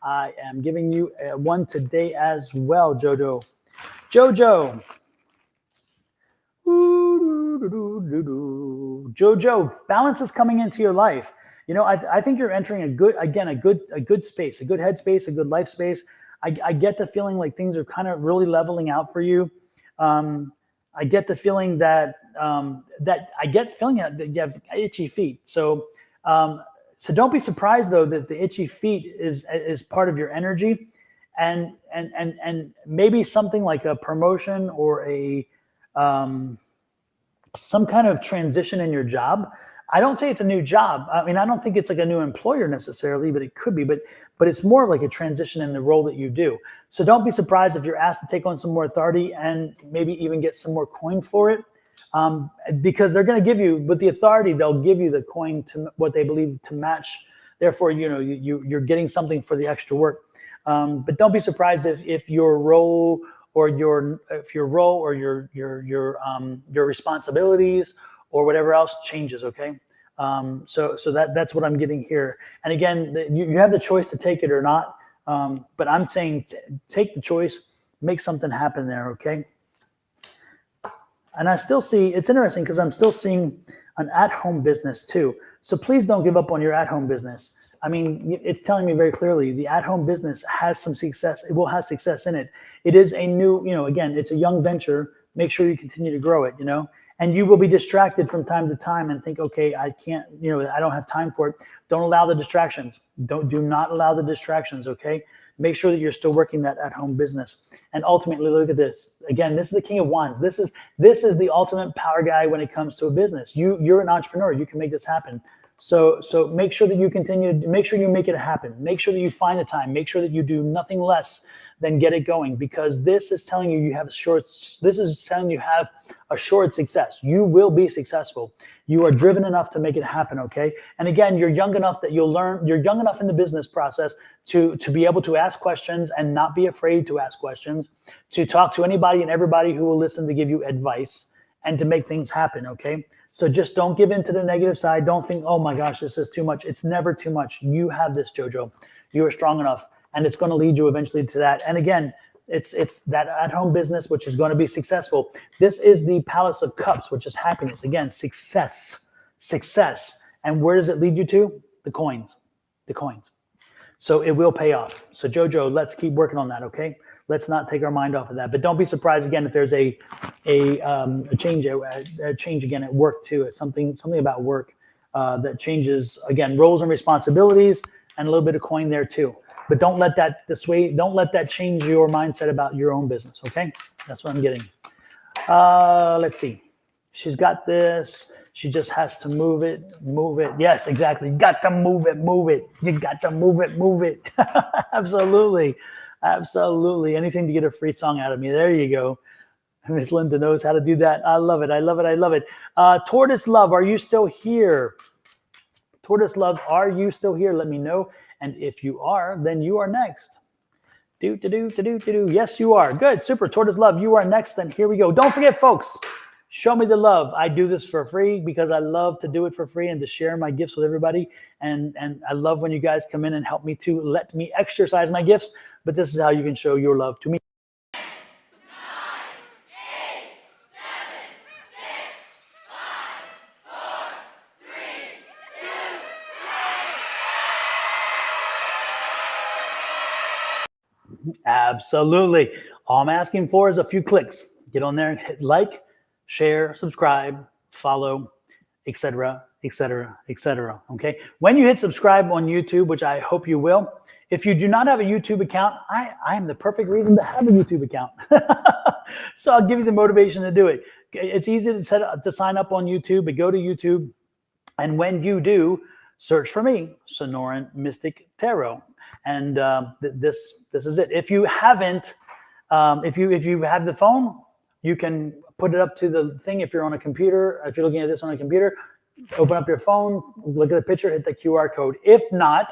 I am giving you one today as well, Jojo. Jojo. Jojo, balance is coming into your life. You know, I think you're entering a good space, a good headspace, a good life space. I get the feeling like things are kind of really leveling out for you. I get the feeling that that you have itchy feet. So don't be surprised though that the itchy feet is part of your energy, and maybe something like a promotion or a some kind of transition in your job. I don't say it's a new job. I mean, I don't think it's like a new employer necessarily, but it could be. But it's more like a transition in the role that you do. So don't be surprised if you're asked to take on some more authority and maybe even get some more coin for it, because they're going to give you, with the authority, they'll give you the coin to what they believe to match. Therefore, you know, you're getting something for the extra work. But don't be surprised if your role or your responsibilities or whatever else changes. Okay. So that's what I'm getting here. And again, you have the choice to take it or not. But I'm saying take the choice, make something happen there. Okay. And I still see, it's interesting because I'm still seeing an at-home business too. So please don't give up on your at-home business. I mean, it's telling me very clearly the at-home business has some success. It will have success in it. It is a new, you know, again, it's a young venture. Make sure you continue to grow it, you know, and you will be distracted from time to time and think, okay, I can't, you know, I don't have time for it. Don't allow the distractions. Do not allow the distractions. Okay. Make sure that you're still working that at-home business. And ultimately, look at this. Again, this is the King of Wands. This is the ultimate power guy when it comes to a business. You're an entrepreneur. You can make this happen. So make sure that you continue to make sure you make it happen. Make sure that you find the time. Make sure that you do nothing less than get it going, because this is telling you have a short success. You will be successful. You are driven enough to make it happen. Okay. And again, you're young enough that you'll learn. You're young enough in the business process to be able to ask questions and not be afraid to ask questions, to talk to anybody and everybody who will listen to give you advice and to make things happen. Okay. So just don't give in to the negative side. Don't think, oh my gosh, this is too much. It's never too much. You have this, Jojo. You are strong enough, and it's going to lead you eventually to that. And again, it's that at-home business, which is going to be successful. This is the Palace of Cups, which is happiness. Again, success. And where does it lead you to? The coins. So it will pay off. So Jojo, let's keep working on that, okay? Let's not take our mind off of that. But don't be surprised again if there's a change again at work too. It's something about work that changes again, roles and responsibilities, and a little bit of coin there too. But don't let that don't let that change your mindset about your own business. Okay, that's what I'm getting. Let's see. She's got this. She just has to move it. Yes, exactly. Got to move it. You got to move it. Absolutely. Anything to get a free song out of me. There you go. Miss Linda knows how to do that. I love it. Tortoise Love, are you still here? Tortoise Love, are you still here? Let me know. And if you are, then you are next. Yes, you are. Good. Super. Tortoise Love, you are next. Then here we go. Don't forget, folks, show me the love. I do this for free because I love to do it for free and to share my gifts with everybody. And I love when you guys come in and help me to let me exercise my gifts. But this is how you can show your love to me. Absolutely. All I'm asking for is a few clicks. Get on there and hit like, share, subscribe, follow, etc. Okay. When you hit subscribe on YouTube, which I hope you will, if you do not have a YouTube account, I am the perfect reason to have a YouTube account. So I'll give you the motivation to do it. It's easy to sign up on YouTube, but go to YouTube. And when you do, search for me, Sonoran Mystic Tarot. And this is it. If you haven't, if you have the phone, you can put it up to the thing. If you're on a computer, if you're looking at this on a computer, open up your phone, look at the picture, hit the QR code. If not,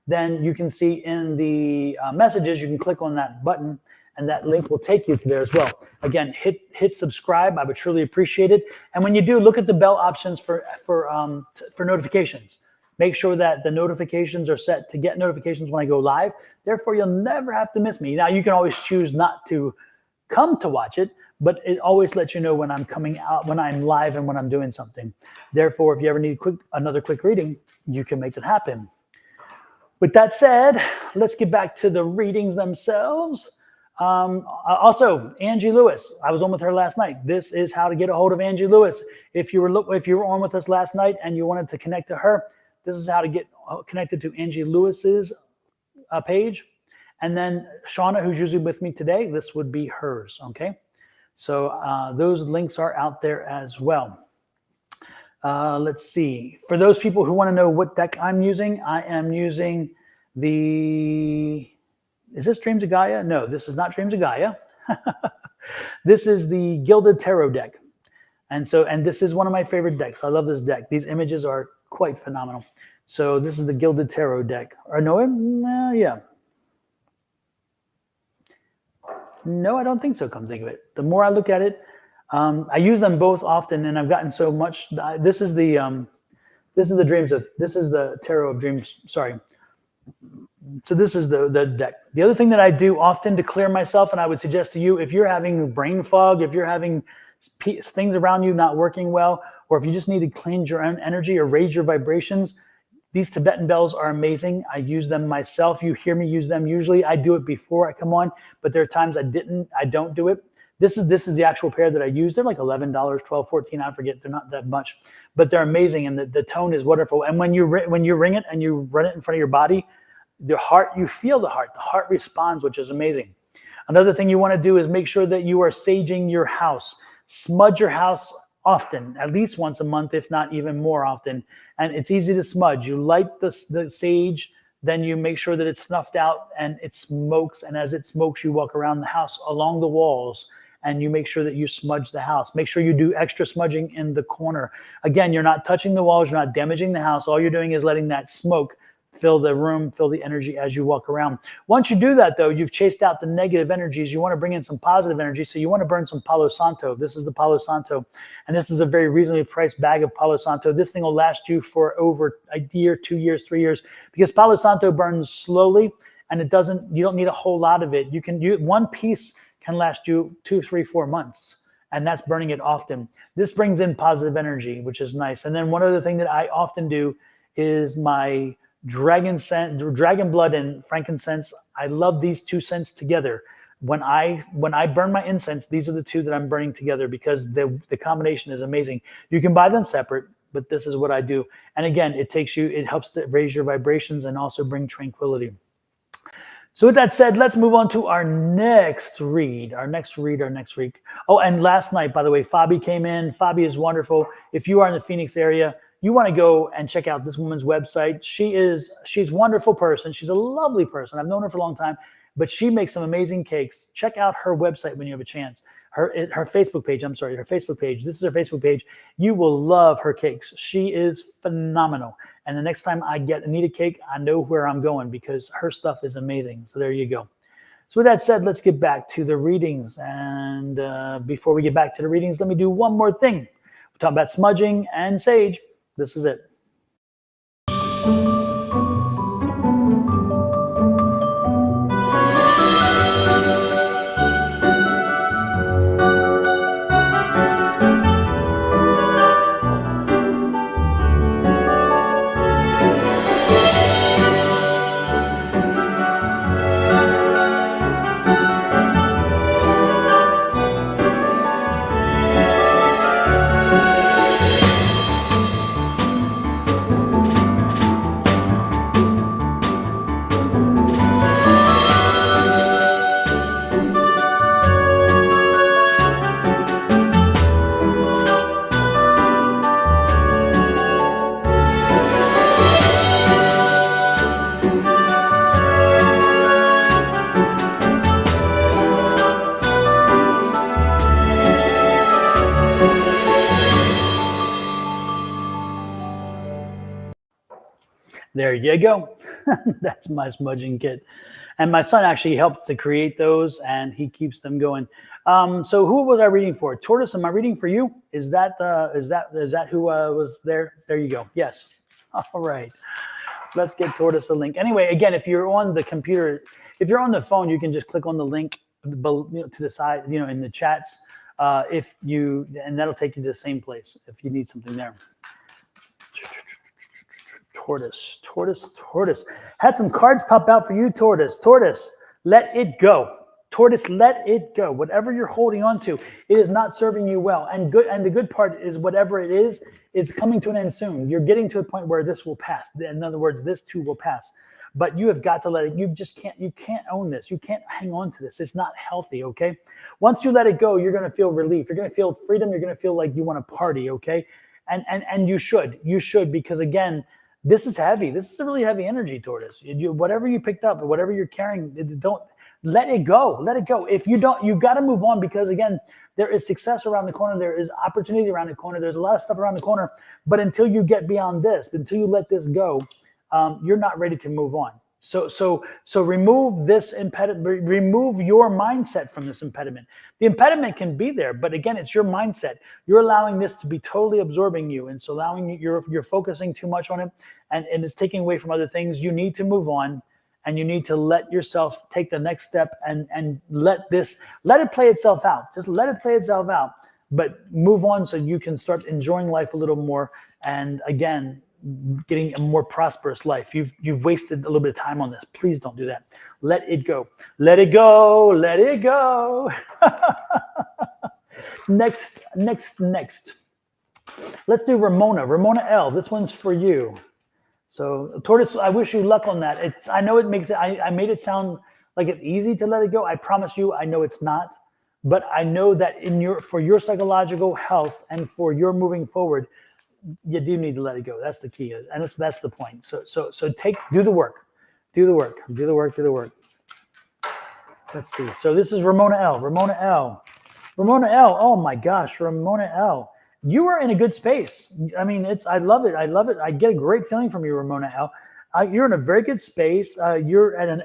then you can see in the messages, you can click on that button and that link will take you to there as well. Again, hit subscribe. I would truly appreciate it. And when you do, look at the bell options for notifications. Make sure that the notifications are set to get notifications when I go live. Therefore, you'll never have to miss me. Now, you can always choose not to come to watch it, but it always lets you know when I'm coming out, when I'm live, and when I'm doing something. Therefore, if you ever need another quick reading, you can make it happen. With that said, let's get back to the readings themselves. Also, Angie Lewis, I was on with her last night. This is how to get a hold of Angie Lewis. If you were on with us last night and you wanted to connect to her, this is how to get connected to Angie Lewis's page. And then Shauna, who's usually with me today, this would be hers, okay? So those links are out there as well. Let's see. For those people who want to know what deck I'm using, I am using is this Dreams of Gaia? No, this is not Dreams of Gaia. This is the Gilded Tarot deck. And this is one of my favorite decks. I love this deck. These images are quite phenomenal. So this is the Gilded Tarot deck. Or no, yeah. No, I don't think so, come think of it. The more I look at it, I use them both often, and I've gotten so much. This is the Tarot of Dreams. Sorry. So this is the deck. The other thing that I do often to clear myself, and I would suggest to you, if you're having brain fog, if you're having things around you not working well, or if you just need to cleanse your own energy or raise your vibrations, these Tibetan bells are amazing. I use them myself. You hear me use them. Usually I do it before I come on, but there are times I don't do it. This is the actual pair that I use. They're like $11, $12, $14. I forget. They're not that much, but they're amazing. And the tone is wonderful. And when you ring it and you run it in front of your body, you feel the heart responds, which is amazing. Another thing you want to do is make sure that you are saging your house. Smudge your house often, at least once a month, if not even more often. And it's easy to smudge. You light the sage, then you make sure that it's snuffed out and it smokes. And as it smokes, you walk around the house along the walls and you make sure that you smudge the house. Make sure you do extra smudging in the corner. Again, you're not touching the walls. You're not damaging the house. All you're doing is letting that smoke fill the room, fill the energy as you walk around. Once you do that, though, you've chased out the negative energies. You want to bring in some positive energy, so you want to burn some Palo Santo. This is the Palo Santo, and this is a very reasonably priced bag of Palo Santo. This thing will last you for over a year, 2 years, 3 years, because Palo Santo burns slowly, and you don't need a whole lot of it. One piece can last you 2, 3, 4 months, and that's burning it often. This brings in positive energy, which is nice. And then one other thing that I often do is my dragon blood and frankincense. I love these two scents together. When I burn my incense, these are the two that I'm burning together because the combination is amazing. You can buy them separate, but this is what I do. And again, it helps to raise your vibrations and also bring tranquility. So with that said, let's move on to our next read. Oh, and last night, by the way, Fabi came in. Fabi is wonderful. If you are in the Phoenix area, you want to go and check out this woman's website. She's a wonderful person. She's a lovely person. I've known her for a long time, but she makes some amazing cakes. Check out her website when you have a chance. Her Facebook page. Her Facebook page. This is her Facebook page. You will love her cakes. She is phenomenal. And the next time I need a cake, I know where I'm going because her stuff is amazing. So there you go. So with that said, let's get back to the readings. And before we get back to the readings, let me do one more thing. We're talking about smudging and sage. This is it. There you go. That's my smudging kit. And my son actually helped to create those, and he keeps them going. So who was I reading for? Tortoise, am I reading for you? Is that who was there? There you go. Yes. All right. Let's get Tortoise a link. Anyway, again, if you're on the computer, if you're on the phone, you can just click on the link to the side, in the chats. And that'll take you to the same place if you need something there. Tortoise. Had some cards pop out for you, Tortoise. Tortoise, let it go. Tortoise, let it go. Whatever you're holding on to, it is not serving you well. And the good part is whatever it is coming to an end soon. You're getting to a point where this will pass. In other words, this too will pass. But you have got to let it. You can't own this. You can't hang on to this. It's not healthy, okay? Once you let it go, you're going to feel relief. You're going to feel freedom. You're going to feel like you want to party, okay? And you should, because again, this is heavy. This is a really heavy energy, Tortoise. Whatever you picked up, or whatever you're carrying, don't let it go. Let it go. If you don't, you've got to move on, because again, there is success around the corner. There is opportunity around the corner. There's a lot of stuff around the corner. But until you get beyond this, until you let this go, you're not ready to move on. So remove this impediment. Remove your mindset from this impediment. The impediment can be there, but again, it's your mindset. You're allowing this to be totally absorbing you, and so you're focusing too much on it, and it's taking away from other things. You need to move on, and you need to let yourself take the next step and let it play itself out. Just let it play itself out, but move on so you can start enjoying life a little more. And again, getting a more prosperous life. You've wasted a little bit of time on this. Please don't do that. Let it go. Let it go. Let it go. Next. Let's do Ramona. Ramona L. This one's for you. So Tortoise, I wish you luck on that. I know it makes it. I made it sound like it's easy to let it go. I promise you, I know it's not. But I know that for your psychological health and for your moving forward, you do need to let it go. That's the key, and that's the point. So do the work. Let's see. So this is Ramona L. Oh my gosh, Ramona L. You are in a good space. I mean, I love it. I get a great feeling from you, Ramona L. You're in a very good space. You're at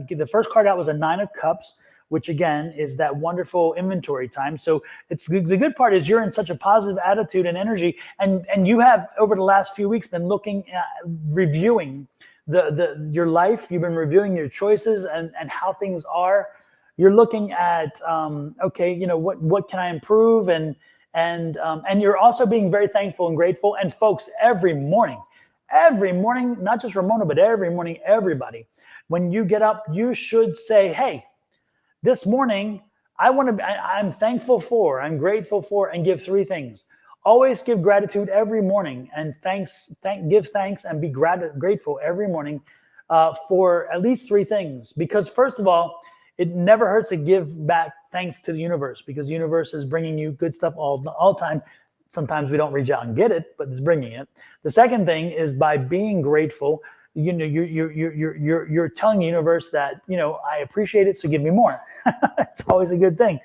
the first card out was a 9 of Cups, which again is that wonderful inventory time. So it's the good part is you're in such a positive attitude and energy, and you have over the last few weeks been looking at reviewing your life. You've been reviewing your choices and how things are. You're looking at okay, what can I improve, and you're also being very thankful and grateful. And folks, every morning, not just Ramona, but every morning, everybody, when you get up, you should say, hey, this morning, I'm thankful for, I'm grateful for, and give 3 things. Always give gratitude every morning, and give thanks and be grateful every morning for at least 3 things. Because first of all, it never hurts to give back thanks to the universe, because the universe is bringing you good stuff all the time. Sometimes we don't reach out and get it, but it's bringing it. The second thing is by being grateful, you're telling the universe that, I appreciate it, so give me more. It's always a good thing.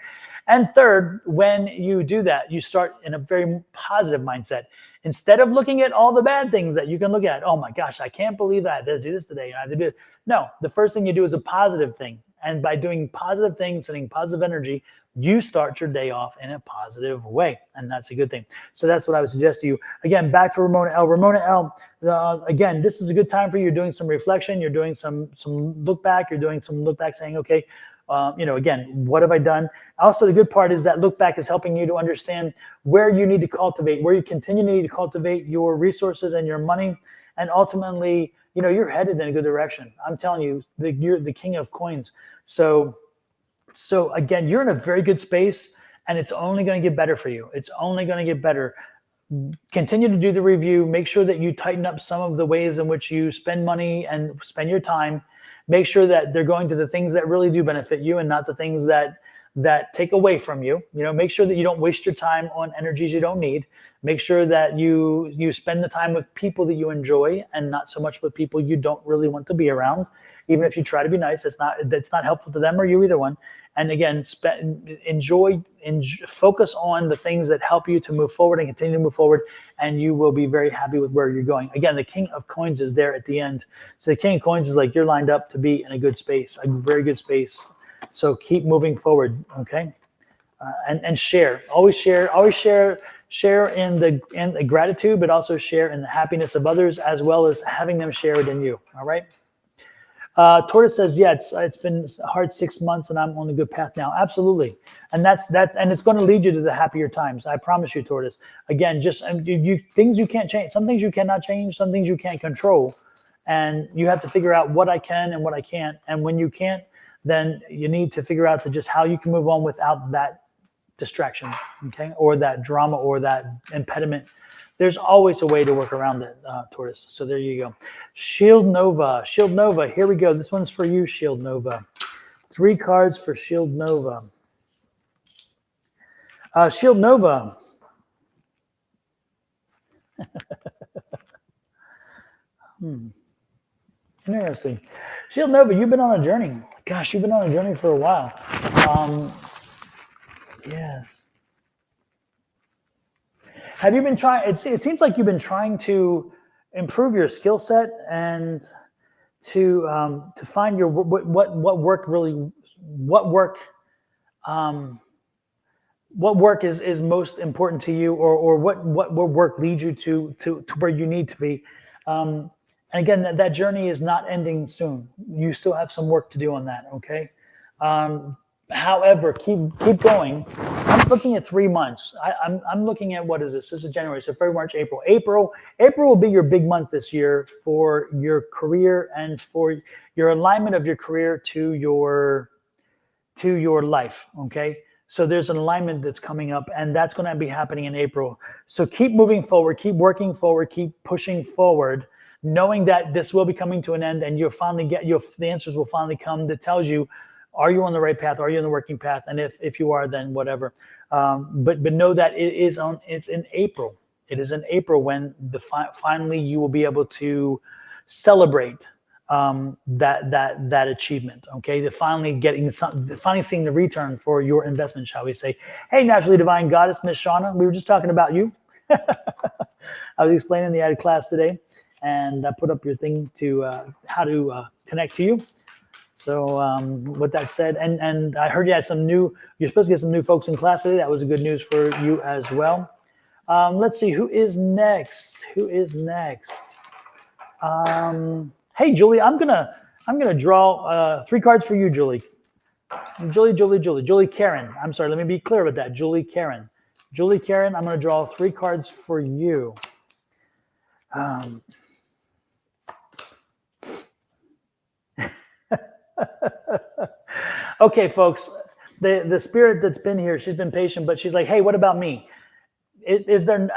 And third, when you do that, you start in a very positive mindset. Instead of looking at all the bad things that you can look at, oh my gosh, I can't believe that I had to do this today. I had to do this. No, the first thing you do is a positive thing. And by doing positive things, sending positive energy, you start your day off in a positive way. And that's a good thing. So that's what I would suggest to you. Again, back to Ramona L. Ramona L, again, this is a good time for you. You're doing some reflection. You're doing some look back. You're doing some look back saying, okay, again, what have I done? Also, the good part is that look back is helping you to understand where you need to cultivate, where you continue to need to cultivate your resources and your money. And ultimately, you're headed in a good direction. I'm telling you, you're the king of coins. So again, you're in a very good space, and it's only going to get better for you. It's only going to get better. Continue to do the review. Make sure that you tighten up some of the ways in which you spend money and spend your time. Make sure that they're going to the things that really do benefit you, and not the things that that take away from you. Make sure that you don't waste your time on energies you don't need. Make sure that you spend the time with people that you enjoy and not so much with people you don't really want to be around. Even if you try to be nice, that's not helpful to them or you, either one. And again, enjoy, focus on the things that help you to move forward and continue to move forward, and you will be very happy with where you're going. Again, the King of Coins is there at the end. So the King of Coins is like you're lined up to be in a good space, a very good space. So keep moving forward, okay? And share. Always share. Always share in the gratitude, but also share in the happiness of others, as well as having them share it in you. All right. Tortoise says, yeah, it's been a hard 6 months and I'm on a good path now. Absolutely. And and it's going to lead you to the happier times. I promise you, Tortoise. Again, just things you can't change. Some things you cannot change. Some things you can't control. And you have to figure out what I can and what I can't. And when you can't, then you need to figure out just how you can move on without that distraction, okay, or that drama or that impediment. There's always a way to work around it, Tortoise. So there you go. Shield Nova. Shield Nova. Here we go. This one's for you, Shield Nova. 3 cards for Shield Nova. Shield Nova. Interesting. Shield Nova, you've been on a journey. Gosh, you've been on a journey for a while. Yes. Have you been trying? It seems like you've been trying to improve your skill set and to find your what work really what work is most important to you, or what work leads you to where you need to be. And again, that journey is not ending soon. You still have some work to do on that. Okay. However, keep going. I'm looking at 3 months. I'm looking at, what is this? This is January, so February, March, April. April will be your big month this year for your career and for your alignment of your career to your life. Okay, so there's an alignment that's coming up, and that's going to be happening in April. So keep moving forward, keep working forward, keep pushing forward, knowing that this will be coming to an end, and you'll finally the answers will finally come that tells you, are you on the right path? Are you on the working path? And if you are, then whatever. But know that it's in April. It is in April when finally you will be able to celebrate that achievement. Okay, finally seeing the return for your investment, shall we say? Hey, naturally divine goddess, Miss Shauna, we were just talking about you. I was explaining the added class today, and I put up your thing to how to connect to you. So with that said, and I heard you're supposed to get some new folks in class today. That was a good news for you as well. Let's see, who is next? Hey, Julie, I'm gonna draw 3 cards for you, Julie. Julie Karen. I'm sorry, let me be clear with that. Julie Karen, I'm gonna draw 3 cards for you. Okay, folks, the spirit that's been here, she's been patient, but she's like, hey, what about me? Is there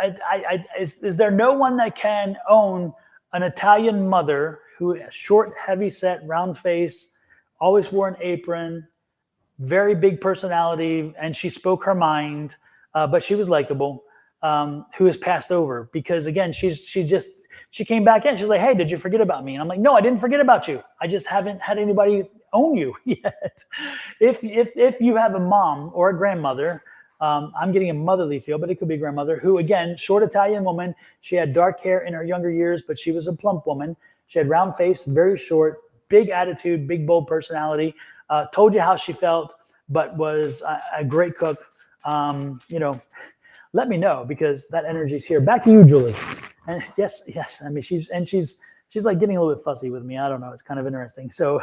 no one that can own an Italian mother who is short, heavy set, round face, always wore an apron, very big personality, and she spoke her mind, but she was likable, who has passed over? Because again, she came back in. She's like, hey, did you forget about me? And I'm like, no, I didn't forget about you. I just haven't had anybody own you yet. If you have a mom or a grandmother, I'm getting a motherly feel, but it could be a grandmother who, again, short Italian woman. She had dark hair in her younger years, but she was a plump woman. She had round face, very short, big attitude, big, bold personality. Told you how she felt, but was a great cook. Let me know, because that energy's here. Back to you, Julie. And yes. I mean, she's like getting a little bit fussy with me. I don't know. It's kind of interesting. So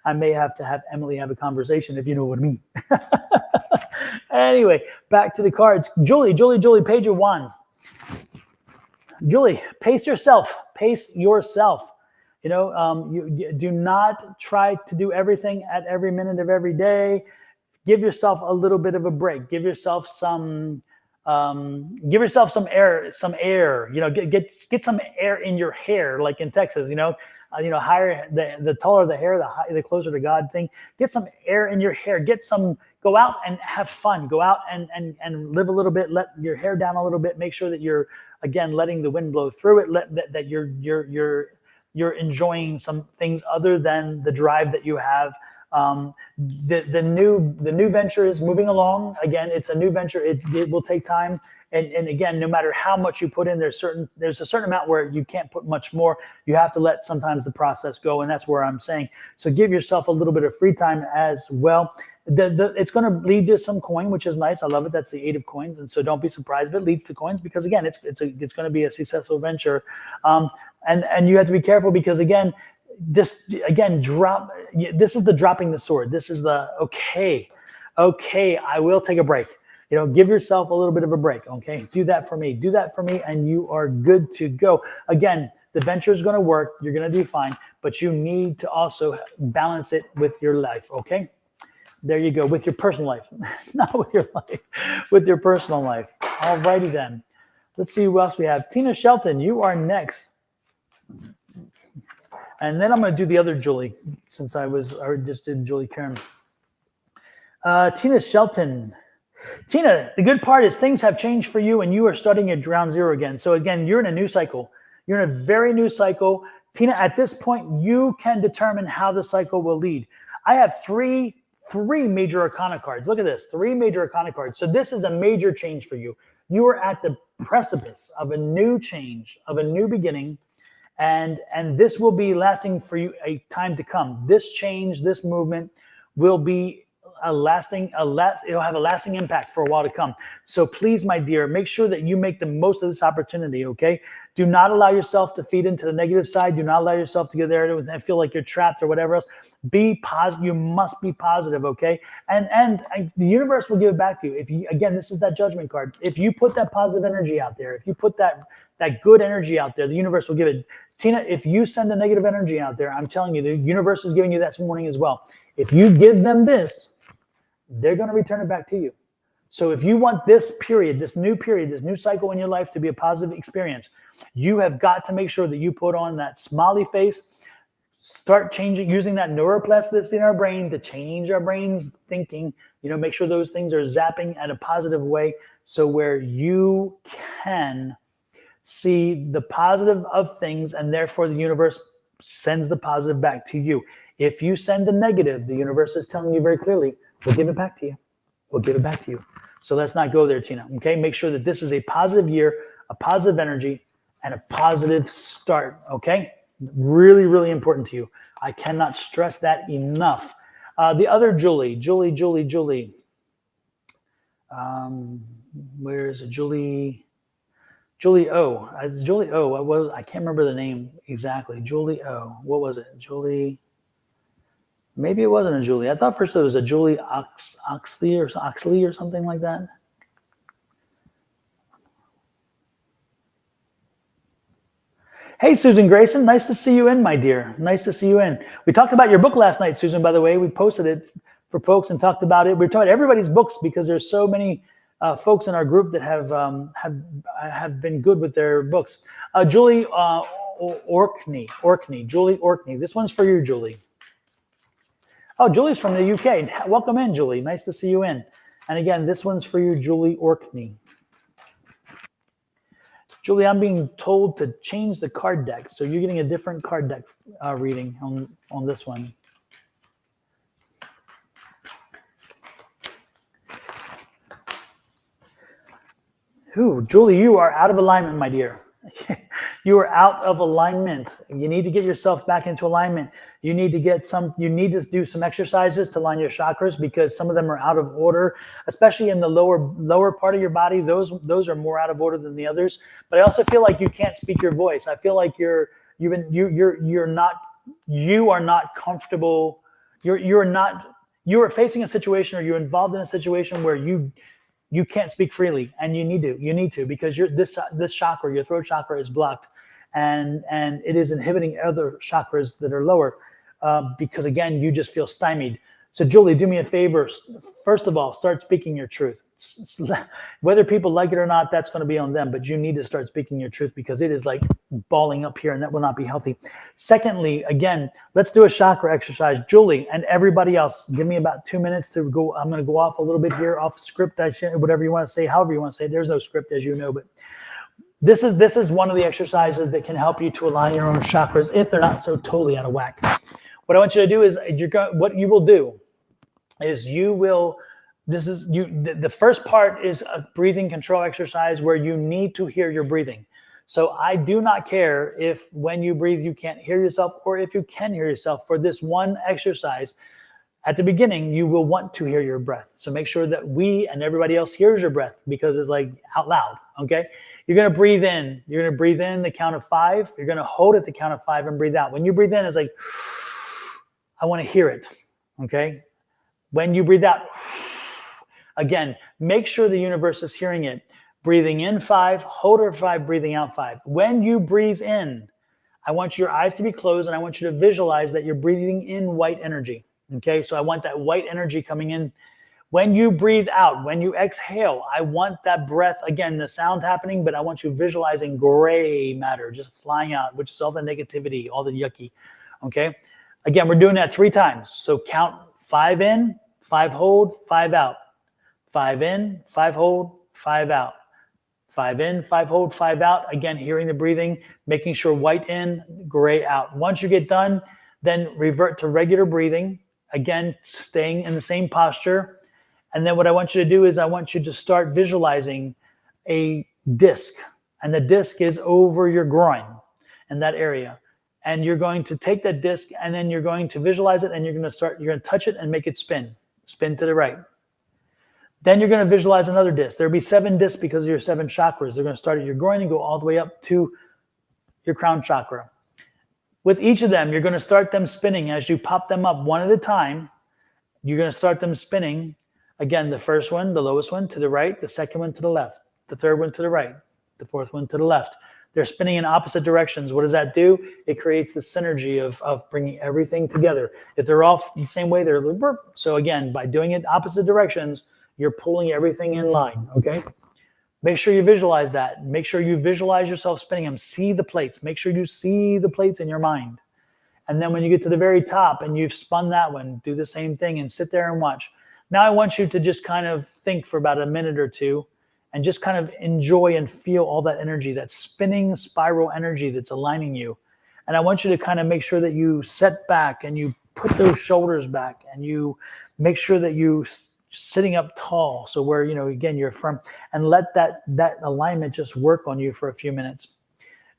I may have to have Emily have a conversation, if you know what I mean. Anyway, back to the cards. Julie, Page of Wands. Julie, pace yourself. You do not try to do everything at every minute of every day. Give yourself a little bit of a break. Give yourself some Give yourself some air, get some air in your hair, like in Texas, higher, the taller the hair, the closer to God thing. Get some air in your hair, go out and have fun, go out and live a little bit, let your hair down a little bit, make sure that you're, again, letting the wind blow through it, that you're enjoying some things other than the drive that you have. The new venture is moving along. Again, it's a new venture. It will take time. And again, no matter how much you put in, there's a certain amount where you can't put much more. You have to let sometimes the process go. And that's where I'm saying, so give yourself a little bit of free time as well. It's going to lead to some coin, which is nice. I love it. That's the 8 of coins. And so don't be surprised if it leads to coins, because again, it's going to be a successful venture. And you have to be careful, because again, this is the dropping the sword. This is the, okay, I will take a break. Give yourself a little bit of a break. Okay. Do that for me, and you are good to go. Again, the venture is going to work. You're going to do fine, but you need to also balance it with your life. Okay. There you go. With your personal life, not with your life, with your personal life. All righty then. Let's see who else we have. Tina Shelton, you are next. And then I'm going to do the other Julie, since I just did Julie Kern. Tina Shelton. Tina, the good part is things have changed for you, and you are starting at ground zero again. So again, you're in a new cycle. You're in a very new cycle. Tina, at this point, you can determine how the cycle will lead. I have three major arcana cards. Look at this, 3 major arcana cards. So this is a major change for you. You are at the precipice of a new change, of a new beginning. And this will be lasting for you a time to come. This change, this movement will be it'll have a lasting impact for a while to come. So please, my dear, make sure that you make the most of this opportunity, okay? Do not allow yourself to feed into the negative side. Do not allow yourself to go there and feel like you're trapped or whatever else. Be positive. You must be positive, okay? And the universe will give it back to you. Again, this is that judgment card. If you put that positive energy out there, if you put that good energy out there, the universe will give it. Tina, if you send the negative energy out there, I'm telling you, the universe is giving you that this morning as well. If you give them this, they're going to return it back to you. So if you want this new cycle in your life to be a positive experience, you have got to make sure that you put on that smiley face, start using that neuroplasticity in our brain to change our brain's thinking, make sure those things are zapping at a positive way, so where you can see the positive of things, and therefore the universe sends the positive back to you. If you send the negative, the universe is telling you very clearly, we'll give it back to you. We'll give it back to you. So let's not go there, Tina. Okay, make sure that this is a positive year, a positive energy, and a positive start. Okay, really, really important to you. I cannot stress that enough. The other Julie. Where is it? Julie O. I can't remember the name exactly. Julie O. What was it? Julie. Maybe it wasn't a Julie. I thought first it was a Julie Oxley or something like that. Hey, Susan Grayson. Nice to see you in, my dear. Nice to see you in. We talked about your book last night, Susan, by the way. We posted it for folks and talked about it. We're talking about everybody's books because there's so many folks in our group that have been good with their books. Julie Orkney. Julie Orkney. This one's for you, Julie. Oh, Julie's from the UK. Welcome in, Julie. Nice to see you in. And again, this one's for you, Julie Orkney. Julie, I'm being told to change the card deck. So you're getting a different card deck reading on this one. Ooh, Julie, you are out of alignment, my dear. You are out of alignment. You need to get yourself back into alignment. You need to do some exercises to line your chakras, because some of them are out of order, especially in the lower part of your body. Those are more out of order than the others. But I also feel like you can't speak your voice. I feel like you are not comfortable. You are facing a situation, or you're involved in a situation where you can't speak freely, and you need to, because this chakra, your throat chakra, is blocked, and it is inhibiting other chakras that are lower, because again, you just feel stymied. So Julie, do me a favor. First of all, start speaking your truth. Whether people like it or not, that's going to be on them, but you need to start speaking your truth because it is like balling up here and that will not be healthy. Secondly, again, let's do a chakra exercise. Julie and everybody else, give me about 2 minutes to go. I'm going to go off a little bit here, off script, whatever you want to say, however you want to say it. There's no script, as you know, but this is one of the exercises that can help you to align your own chakras if they're not so totally out of whack. What I want you to do is what you will do is the first part is a breathing control exercise where you need to hear your breathing. So I do not care if when you breathe you can't hear yourself or if you can hear yourself. For this one exercise, at the beginning, you will want to hear your breath. So make sure that we and everybody else hears your breath because it's like out loud, okay? You're going to breathe in. You're going to breathe in the count of 5. You're going to hold at the count of 5 and breathe out. When you breathe in, it's like, I want to hear it, okay? When you breathe out, again, make sure the universe is hearing it. Breathing in 5, hold at 5, breathing out 5. When you breathe in, I want your eyes to be closed and I want you to visualize that you're breathing in white energy. Okay, so I want that white energy coming in. When you breathe out, when you exhale, I want that breath, again, the sound happening, but I want you visualizing gray matter just flying out, which is all the negativity, all the yucky. Okay, again, we're doing that 3 times. So count 5 in, 5 hold, 5 out. 5 in, 5 hold, 5 out. 5 in, 5 hold, 5 out. Again, hearing the breathing, making sure white in, gray out. Once you get done, then revert to regular breathing. Again, staying in the same posture. And then what I want you to do is I want you to start visualizing a disc. And the disc is over your groin in that area. And you're going to take that disc and then you're going to visualize it and you're going to touch it and make it spin. Spin to the right. Then you're going to visualize another disc. There'll be 7 discs because of your 7 chakras. They're going to start at your groin and go all the way up to your crown chakra. With each of them, you're going to start them spinning as you pop them up one at a time. You're going to start them spinning. Again, the first one, the lowest one to the right, the second one to the left, the third one to the right, the fourth one to the left. They're spinning in opposite directions. What does that do? It creates the synergy of bringing everything together. If they're all the same way, they're burp. So again, by doing it opposite directions, you're pulling everything in line, okay? Make sure you visualize that. Make sure you visualize yourself spinning them. See the plates. Make sure you see the plates in your mind. And then when you get to the very top and you've spun that one, do the same thing and sit there and watch. Now I want you to just kind of think for about a minute or two and just kind of enjoy and feel all that energy, that spinning spiral energy that's aligning you. And I want you to kind of make sure that you set back and you put those shoulders back and you make sure that you sitting up tall. So where, again, you're firm and let that alignment just work on you for a few minutes.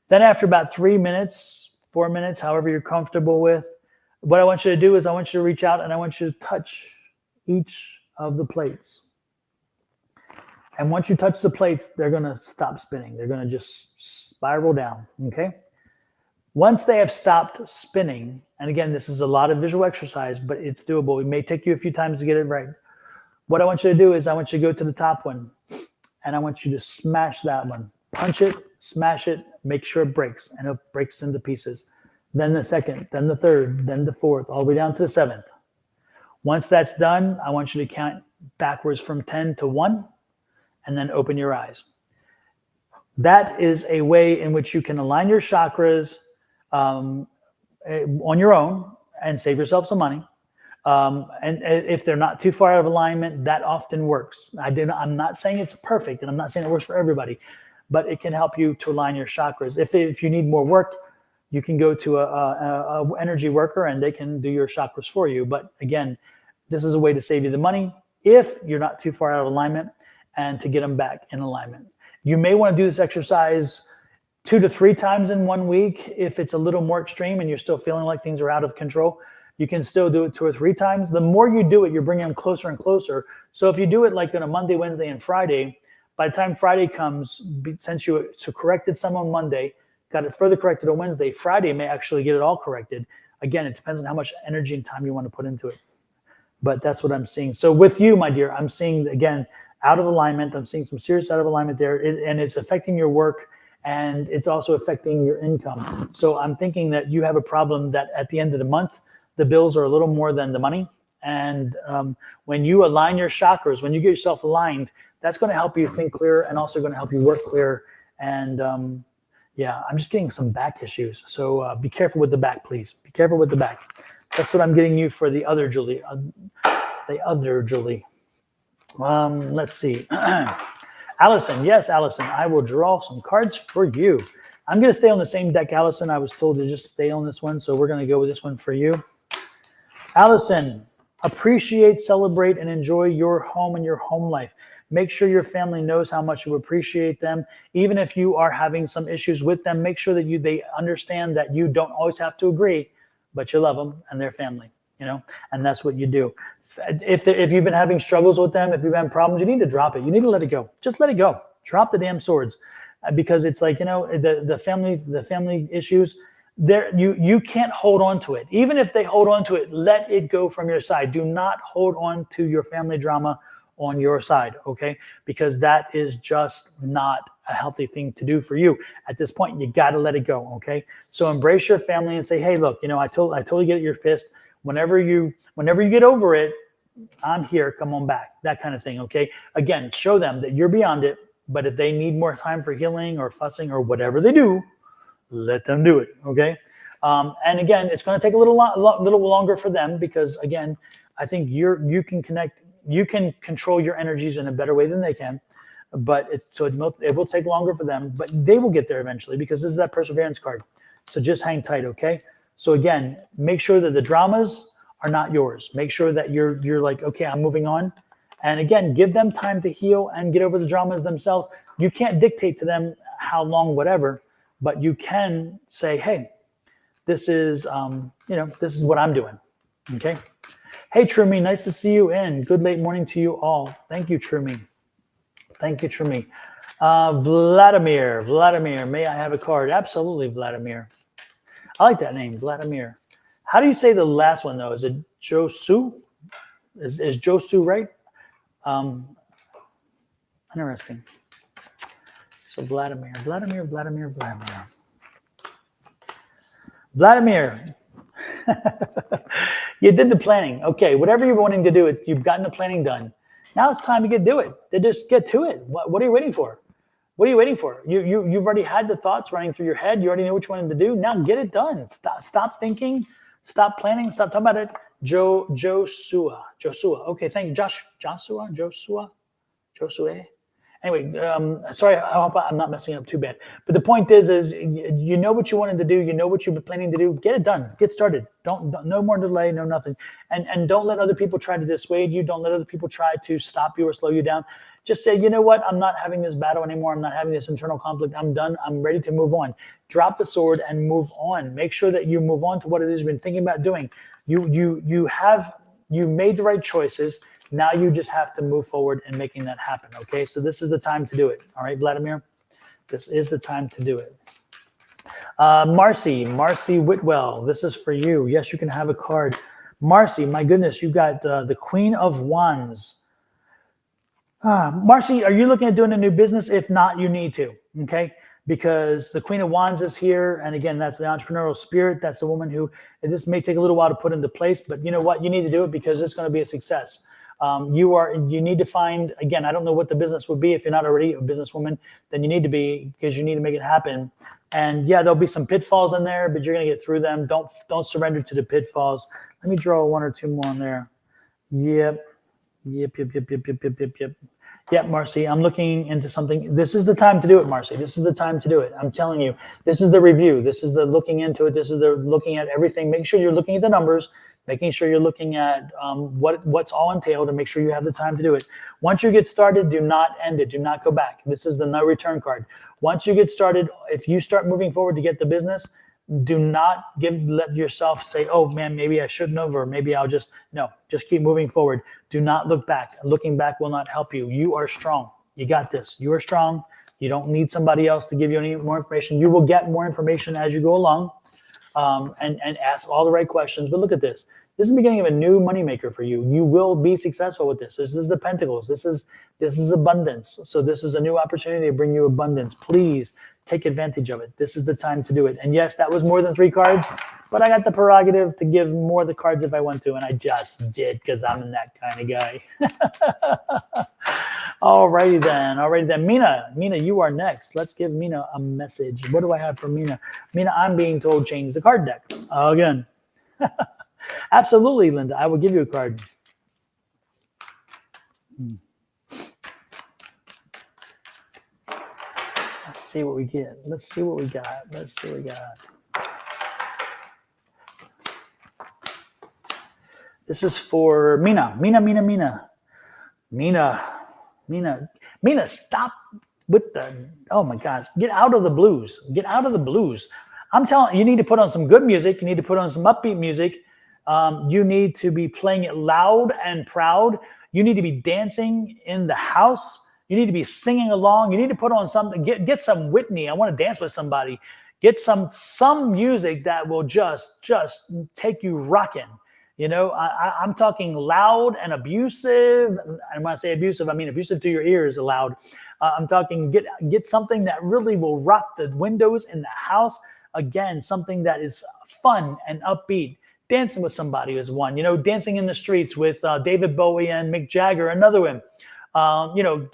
Then after about 3 minutes, 4 minutes, however you're comfortable with, what I want you to do is I want you to reach out and I want you to touch each of the plates. And once you touch the plates, they're going to stop spinning. They're going to just spiral down. Okay. Once they have stopped spinning, and again, this is a lot of visual exercise, but it's doable. It may take you a few times to get it right. What I want you to do is I want you to go to the top one and I want you to smash that one. Punch it, smash it, make sure it breaks and it breaks into pieces. Then the second, then the third, then the fourth, all the way down to the 7th. Once that's done, I want you to count backwards from 10 to 1 and then open your eyes. That is a way in which you can align your chakras on your own and save yourself some money. And if they're not too far out of alignment, that often works. I'm not saying it's perfect, and I'm not saying it works for everybody, but it can help you to align your chakras. If you need more work, you can go to a energy worker, and they can do your chakras for you. But again, this is a way to save you the money if you're not too far out of alignment, and to get them back in alignment. You may want to do this exercise 2 to 3 times in 1 week. If it's a little more extreme and you're still feeling like things are out of control, you can still do it 2 or 3 times. The more you do it, you're bringing them closer and closer. So if you do it like on a Monday, Wednesday, and Friday, by the time Friday comes, since you corrected some on Monday, got it further corrected on Wednesday, Friday may actually get it all corrected. Again, it depends on how much energy and time you want to put into it. But that's what I'm seeing. So with you, my dear, I'm seeing, again, out of alignment. I'm seeing some serious out of alignment there, and it's affecting your work, and it's also affecting your income. So I'm thinking that you have a problem that at the end of the month, the bills are a little more than the money. And when you align your chakras, when you get yourself aligned, That's going to help you think clearer and also going to help you work clearer. And yeah, I'm just getting some back issues. So be careful with the back, please. Be careful with the back. That's what I'm getting you for the other Julie. The other Julie. Let's see. Allison, yes, Allison, I will draw some cards for you. I'm going to stay on the same deck, Allison. I was told to just stay on this one, so we're going to go with this one for you. Allison, appreciate, celebrate, and enjoy your home and your home life. Make sure your family knows how much you appreciate them. Even if you are having some issues with them, make sure that they understand that you don't always have to agree, but you love them and their family. And that's what you do. If you've been having struggles with them, if you've had problems, you need to drop it. You need to let it go. Just let it go. Drop the damn swords, because it's like, the family issues. You can't hold on to it. Even if they hold on to it, let it go from your side. Do not hold on to your family drama on your side, okay? Because that is just not a healthy thing to do for you. At this point, you got to let it go, okay? So embrace your family and say, hey, look, I totally get it. You're pissed. Whenever you get over it, I'm here, come on back, that kind of thing, okay? Again, show them that you're beyond it, but if they need more time for healing or fussing or whatever they do, let them do it, okay? And again, it's going to take a little longer for them, because again, I think you can connect, you can control your energies in a better way than they can, but it will take longer for them, but they will get there eventually, because this is that perseverance card. So just hang tight, okay? So again, make sure that the dramas are not yours. Make sure that you're like, okay, I'm moving on. And again, give them time to heal and get over the dramas themselves. You can't dictate to them how long, whatever, but you can say, hey, this is what I'm doing. Okay. Hey, Trumi, nice to see you in. Good late morning to you all. Thank you, Trumi. Thank you, Trumi. Vladimir, may I have a card? Absolutely, Vladimir. I like that name, Vladimir. How do you say the last one, though? Is it Josu? Is Josu right? Interesting. So Vladimir. You did the planning. Okay, whatever you're wanting to do, you've gotten the planning done. Now it's time to do it. Just get to it. What are you waiting for? What are you waiting for? You've already had the thoughts running through your head. You already know what you wanted to do. Now get it done. Stop thinking. Stop planning. Stop talking about it. Joshua. Okay, thank you. Joshua. Anyway, sorry. I hope I'm not messing up too bad. But the point is you know what you wanted to do. You know what you've been planning to do. Get it done. Get started. Don't no more delay. No nothing. And don't let other people try to dissuade you. Don't let other people try to stop you or slow you down. Just say, you know what? I'm not having this battle anymore. I'm not having this internal conflict. I'm done. I'm ready to move on. Drop the sword and move on. Make sure that you move on to what it is you've been thinking about doing. You made the right choices. Now you just have to move forward in making that happen, okay? So this is the time to do it, all right, Vladimir? This is the time to do it. Marcy Whitwell, this is for you. Yes, you can have a card. Marcy, my goodness, you got the Queen of Wands. Marcy, are you looking at doing a new business? If not, you need to, okay? Because the Queen of Wands is here. And again, that's the entrepreneurial spirit. That's the woman who, this may take a little while to put into place, but you know what? You need to do it because it's going to be a success. You need to find, again, I don't know what the business would be if you're not already a businesswoman, then you need to be, because you need to make it happen. And yeah, there'll be some pitfalls in there, but you're going to get through them. Don't surrender to the pitfalls. Let me draw one or two more on there. Yep. Yeah, Marcy, I'm looking into something. This is the time to do it, Marcy. This is the time to do it. I'm telling you, this is the review. This is the looking into it. This is the looking at everything. Make sure you're looking at the numbers, making sure you're looking at what's all entailed, and make sure you have the time to do it. Once you get started, do not end it. Do not go back. This is the no return card. Once you get started, if you start moving forward to get the business, do not let yourself say, oh man, maybe I shouldn't have, or maybe I'll just keep moving forward. Do not look back. Looking back will not help you. You are strong. You got this. You are strong. You don't need somebody else to give you any more information. You will get more information as you go along, and ask all the right questions. But look at this. This is the beginning of a new moneymaker for you. You will be successful with this. This is the Pentacles. This is abundance. So this is a new opportunity to bring you abundance. Please take advantage of it. This is the time to do it. And yes, that was more than 3 cards. but I got the prerogative to give more of the cards if I want to, and I just did because I'm that kind of guy. Alrighty then. Mina, you are next. Let's give Mina a message. What do I have for Mina? Mina, I'm being told change the card deck. Again. Absolutely, Linda. I will give you a card. Let's see what we get. Let's see what we got. This is for Mina. Mina, stop with the, oh my gosh, get out of the blues. I'm telling you, you need to put on some good music. You need to put on some upbeat music. You need to be playing it loud and proud. You need to be dancing in the house. You need to be singing along. You need to put on something. Get some Whitney. I want to dance with somebody. Get some music that will just take you rocking. You know, I'm talking loud and abusive. And when I say abusive, I mean abusive to your ears, loud. I'm talking get something that really will rock the windows in the house. Again, something that is fun and upbeat. Dancing with somebody is one. You know, dancing in the streets with David Bowie and Mick Jagger, another one. You know,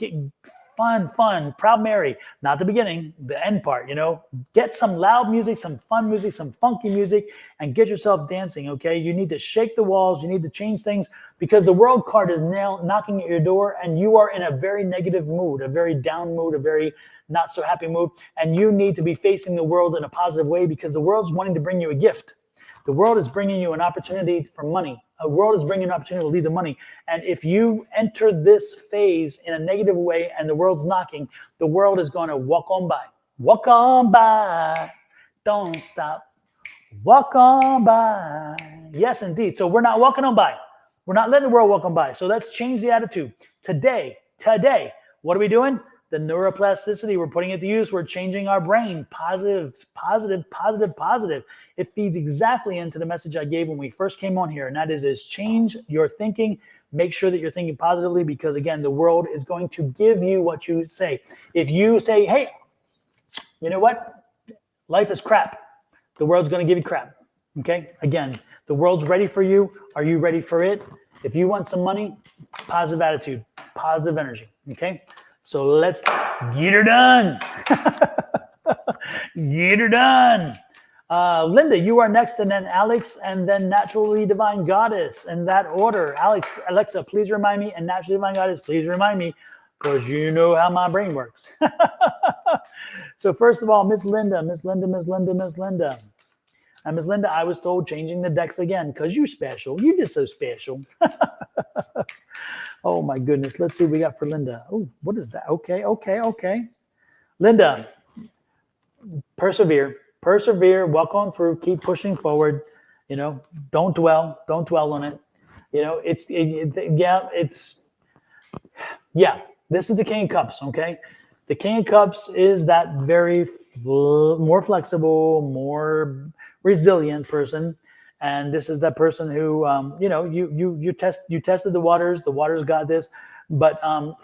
fun, Proud Mary. Not the beginning, the end part, you know. Get some loud music, some fun music, some funky music, and get yourself dancing, okay? You need to shake the walls. You need to change things because the World card is now knocking at your door and you are in a very negative mood, a very down mood, a very not so happy mood. And you need to be facing the world in a positive way because the world's wanting to bring you a gift. The world is bringing you an opportunity for money. The world is bringing an opportunity to lead the money. And if you enter this phase in a negative way and the world's knocking, the world is going to walk on by. Walk on by. Don't stop. Walk on by. Yes, indeed. So we're not walking on by. We're not letting the world walk on by. So let's change the attitude. Today, what are we doing? The neuroplasticity, we're putting it to use. We're changing our brain. Positive. It feeds exactly into the message I gave when we first came on here. And that is change your thinking. Make sure that you're thinking positively because, again, the world is going to give you what you say. If you say, hey, you know what? Life is crap. The world's going to give you crap. Okay? Again, the world's ready for you. Are you ready for it? If you want some money, positive attitude, positive energy. Okay? So let's get her done. Get her done. Linda, you are next, and then Alex, and then Naturally Divine Goddess, in that order. Alexa, please remind me, and Naturally Divine Goddess, please remind me, because you know how my brain works. So first of all, Miss Linda. And Miss Linda, I was told changing the decks again, because you're special. You're just so special. Oh my goodness. Let's see what we got for Linda. Oh, what is that? Okay. Linda, persevere, walk on through, keep pushing forward. You know, don't dwell on it. You know, this is the King of Cups, okay? The King of Cups is that very more flexible, more resilient person. And this is that person who, you tested the waters got this, but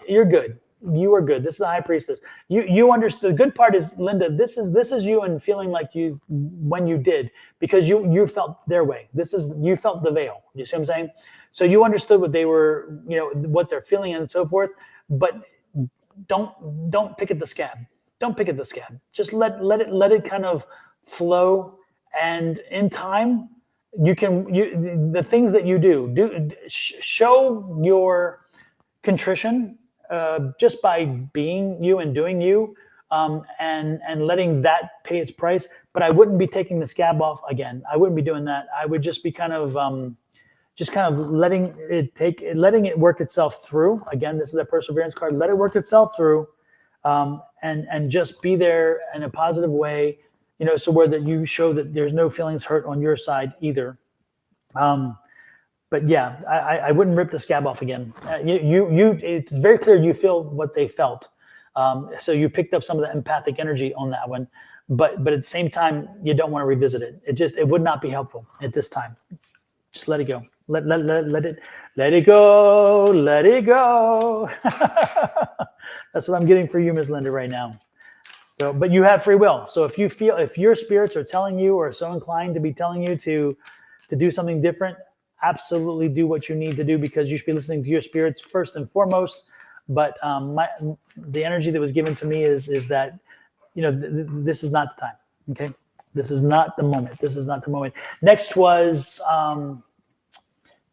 you're good. You are good. This is the High Priestess. You understood. The good part is, Linda, this is you and feeling like you, when you did, because you felt their way. You felt the veil. You see what I'm saying? So you understood what they were, what they're feeling and so forth, but don't pick at the scab. Don't pick at the scab. Just let it kind of flow. And in time, the things that you do show your contrition just by being you and doing you, and letting that pay its price. But I wouldn't be taking the scab off again. I wouldn't be doing that. I would just be kind of letting it work itself through. Again, this is a perseverance card. Let it work itself through, and just be there in a positive way. So where that you show that there's no feelings hurt on your side either. But yeah, I wouldn't rip the scab off again. It's very clear you feel what they felt. So you picked up some of the empathic energy on that one, but at the same time, you don't want to revisit it. It would not be helpful at this time. Just let it go. Let it go. That's what I'm getting for you, Ms. Linda, right now. So, but you have free will. So if your spirits are telling you or so inclined to be telling you to do something different, absolutely do what you need to do, because you should be listening to your spirits first and foremost. But the energy that was given to me is that, this is not the time. Okay, this is not the moment. This is not the moment. Next was,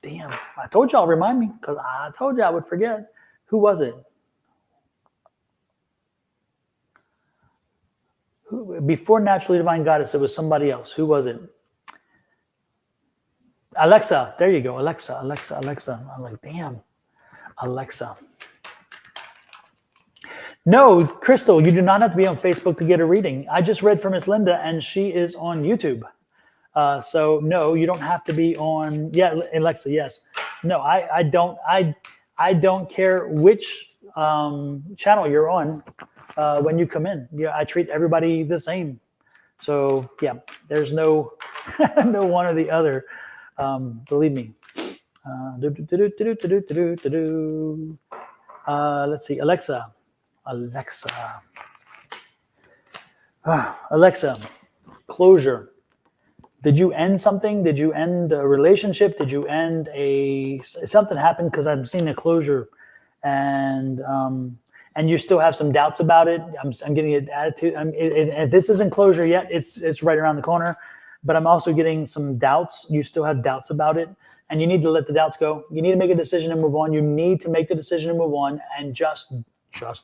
damn, I told y'all, remind me, because I told you I would forget. Who was it? Before Naturally Divine Goddess, it was somebody else. Who was it? Alexa. There you go. Alexa. I'm like, damn, Alexa. No, Crystal, you do not have to be on Facebook to get a reading. I just read from Miss Linda, and she is on YouTube. So no, you don't have to be on. Yeah, Alexa. Yes. No, I don't. I don't care which channel you're on when you come in. Yeah, I treat everybody the same. So yeah, there's no no one or the other. Believe me. Let's see, Alexa. Alexa, closure. Did you end something? Did you end a relationship? Did you end something happened? Because I'm seeing a closure, and you still have some doubts about it. I'm getting an attitude. If this isn't closure yet, it's right around the corner. But I'm also getting some doubts. You still have doubts about it, and you need to let the doubts go. You need to make a decision and move on. You need to make the decision and move on, and just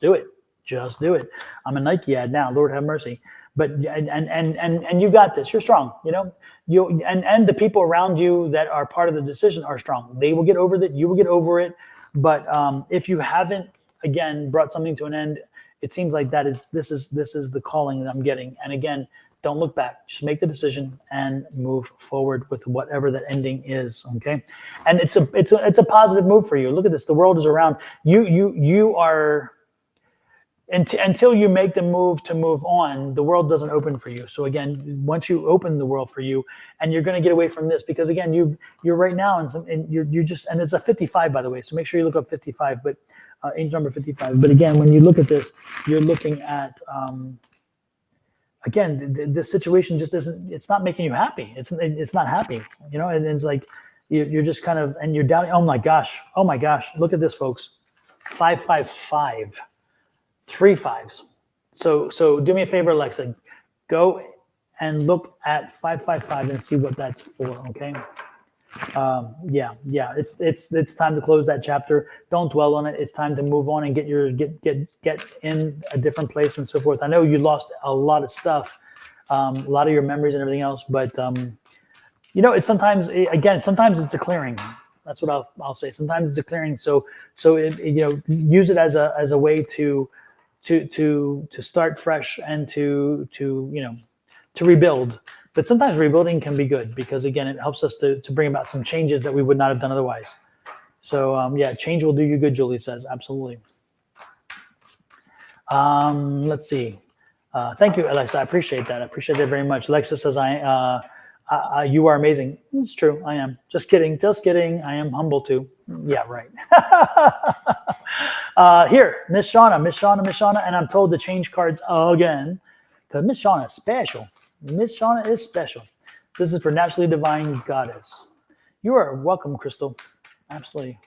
do it. Just do it. I'm a Nike ad now. Lord have mercy. But and you got this. You're strong. And the people around you that are part of the decision are strong. They will get over it. You will get over it. But if you haven't, again, brought something to an end, it seems like this is the calling that I'm getting. And again, don't look back. Just make the decision and move forward with whatever that ending is. Okay, and it's a positive move for you. Look at this. The world is around you. You are. Until you make the move to move on, the world doesn't open for you. So again, once you open the world for you, and you're going to get away from this, because again, you're right now, and you're just, and it's a 55, by the way. So make sure you look up 55, but angel number 55. But again, when you look at this, you're looking at again, this situation just isn't. It's not making you happy. It's not happy. And it's like you're just kind of, and you're doubting. Oh my gosh. Look at this, folks. 555. 3 5s. So do me a favor, Alexa. Go and look at 555 and see what that's for. Okay. Yeah. It's time to close that chapter. Don't dwell on it. It's time to move on and get in a different place and so forth. I know you lost a lot of stuff, a lot of your memories and everything else, but it's sometimes it's a clearing. That's what I'll say. Sometimes it's a clearing. So use it as a way to start fresh and to rebuild. But sometimes rebuilding can be good, because again, it helps us to bring about some changes that we would not have done otherwise. So change will do you good, Julie says. Absolutely. Let's see. Thank you, Alexa. I appreciate that. I appreciate that very much. Alexa says, you are amazing. It's true. I am. Just kidding. I am humble too. Yeah, right. Here, Miss Shauna, and I'm told to change cards again, because Miss Shauna is special. Miss Shauna is special. This is for Naturally Divine Goddess. You are welcome, Crystal. Absolutely.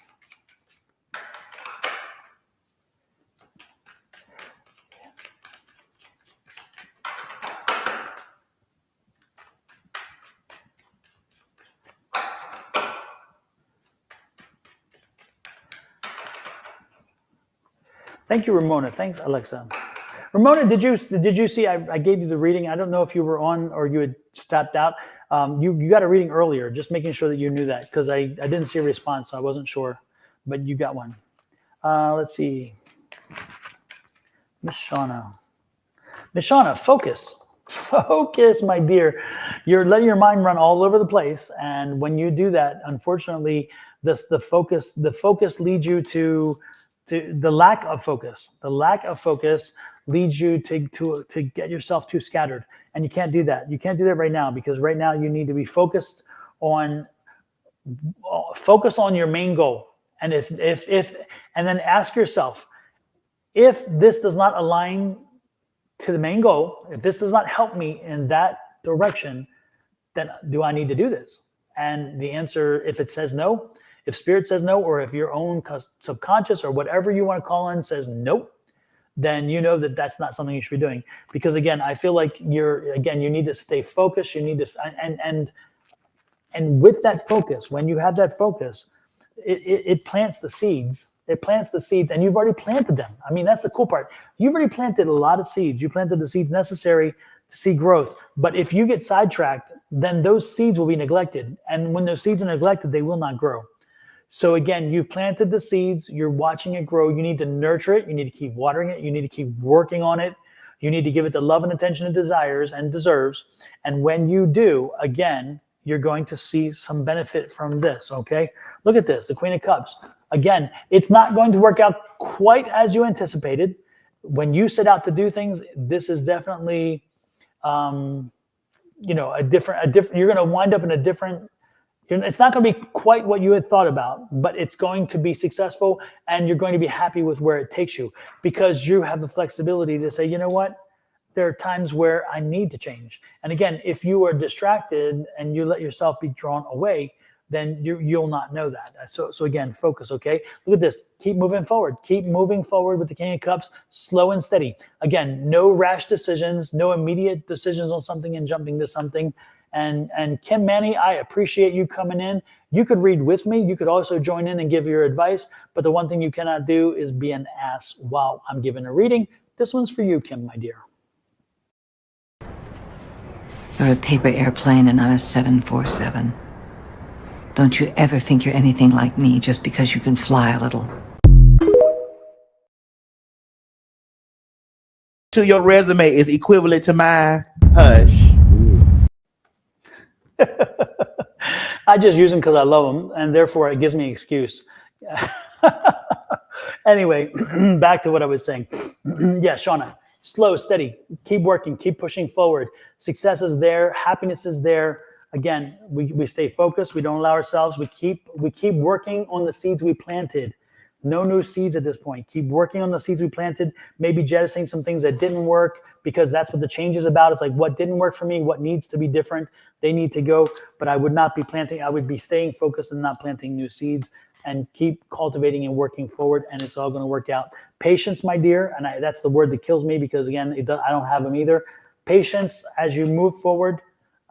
Thank you, Ramona. Thanks, Alexa. Ramona, did you see? I gave you the reading. I don't know if you were on or you had stepped out. You got a reading earlier. Just making sure that you knew that, because I didn't see a response, so I wasn't sure, but you got one. Let's see, Miss Shauna, focus, my dear. You're letting your mind run all over the place, and when you do that, unfortunately, the focus leads you to the lack of focus. The lack of focus leads you to get yourself too scattered, and you can't do that. You can't do that right now, because right now you need to be focused on your main goal. And and then ask yourself, if this does not align to the main goal. If this does not help me in that direction, then do I need to do this? And the answer, if it says no, if spirit says no, or if your own subconscious or whatever you want to call in says nope, then you know that that's not something you should be doing. Because again, I feel like you need to stay focused. You need to, and with that focus, when you have that focus, it plants the seeds. It plants the seeds, and you've already planted them. I mean, that's the cool part. You've already planted a lot of seeds. You planted the seeds necessary to see growth. But if you get sidetracked, then those seeds will be neglected. And when those seeds are neglected, they will not grow. So again, you've planted the seeds, you're watching it grow. You need to nurture it. You need to keep watering it. You need to keep working on it. You need to give it the love and attention it desires and deserves. And when you do, again, you're going to see some benefit from this, okay? Look at this, the Queen of Cups. Again, it's not going to work out quite as you anticipated. When you set out to do things, this is definitely, a different, you're going to wind up in a different, it's not going to be quite what you had thought about, but it's going to be successful, and you're going to be happy with where it takes you, because you have the flexibility to say, you know what? There are times where I need to change. And again, if you are distracted and you let yourself be drawn away, then you'll not know that. So again, focus, okay? Look at this. Keep moving forward. Keep moving forward with the King of Cups, slow and steady. Again, no rash decisions, no immediate decisions on something and jumping to something. And Kim Manny, I appreciate you coming in. You could read with me. You could also join in and give your advice. But the one thing you cannot do is be an ass while I'm giving a reading. This one's for you, Kim, my dear. You're a paper airplane and I'm a 747. Don't you ever think you're anything like me just because you can fly a little. To your resume is equivalent to mine. Hush. I just use them because I love them, and therefore it gives me an excuse. Anyway, back to what I was saying. Yeah, Shauna, slow, steady, keep working, keep pushing forward. Success is there, happiness is there. Again, we stay focused. We don't allow ourselves. We keep working on the seeds we planted. No new seeds at this point. Keep working on the seeds we planted. Maybe jettisoning some things that didn't work, because that's what the change is about. It's like, what didn't work for me? What needs to be different? They need to go. But I would not be planting. I would be staying focused and not planting new seeds, and keep cultivating and working forward. And it's all going to work out. Patience, my dear. And that's the word that kills me, because again, I don't have them either. Patience as you move forward.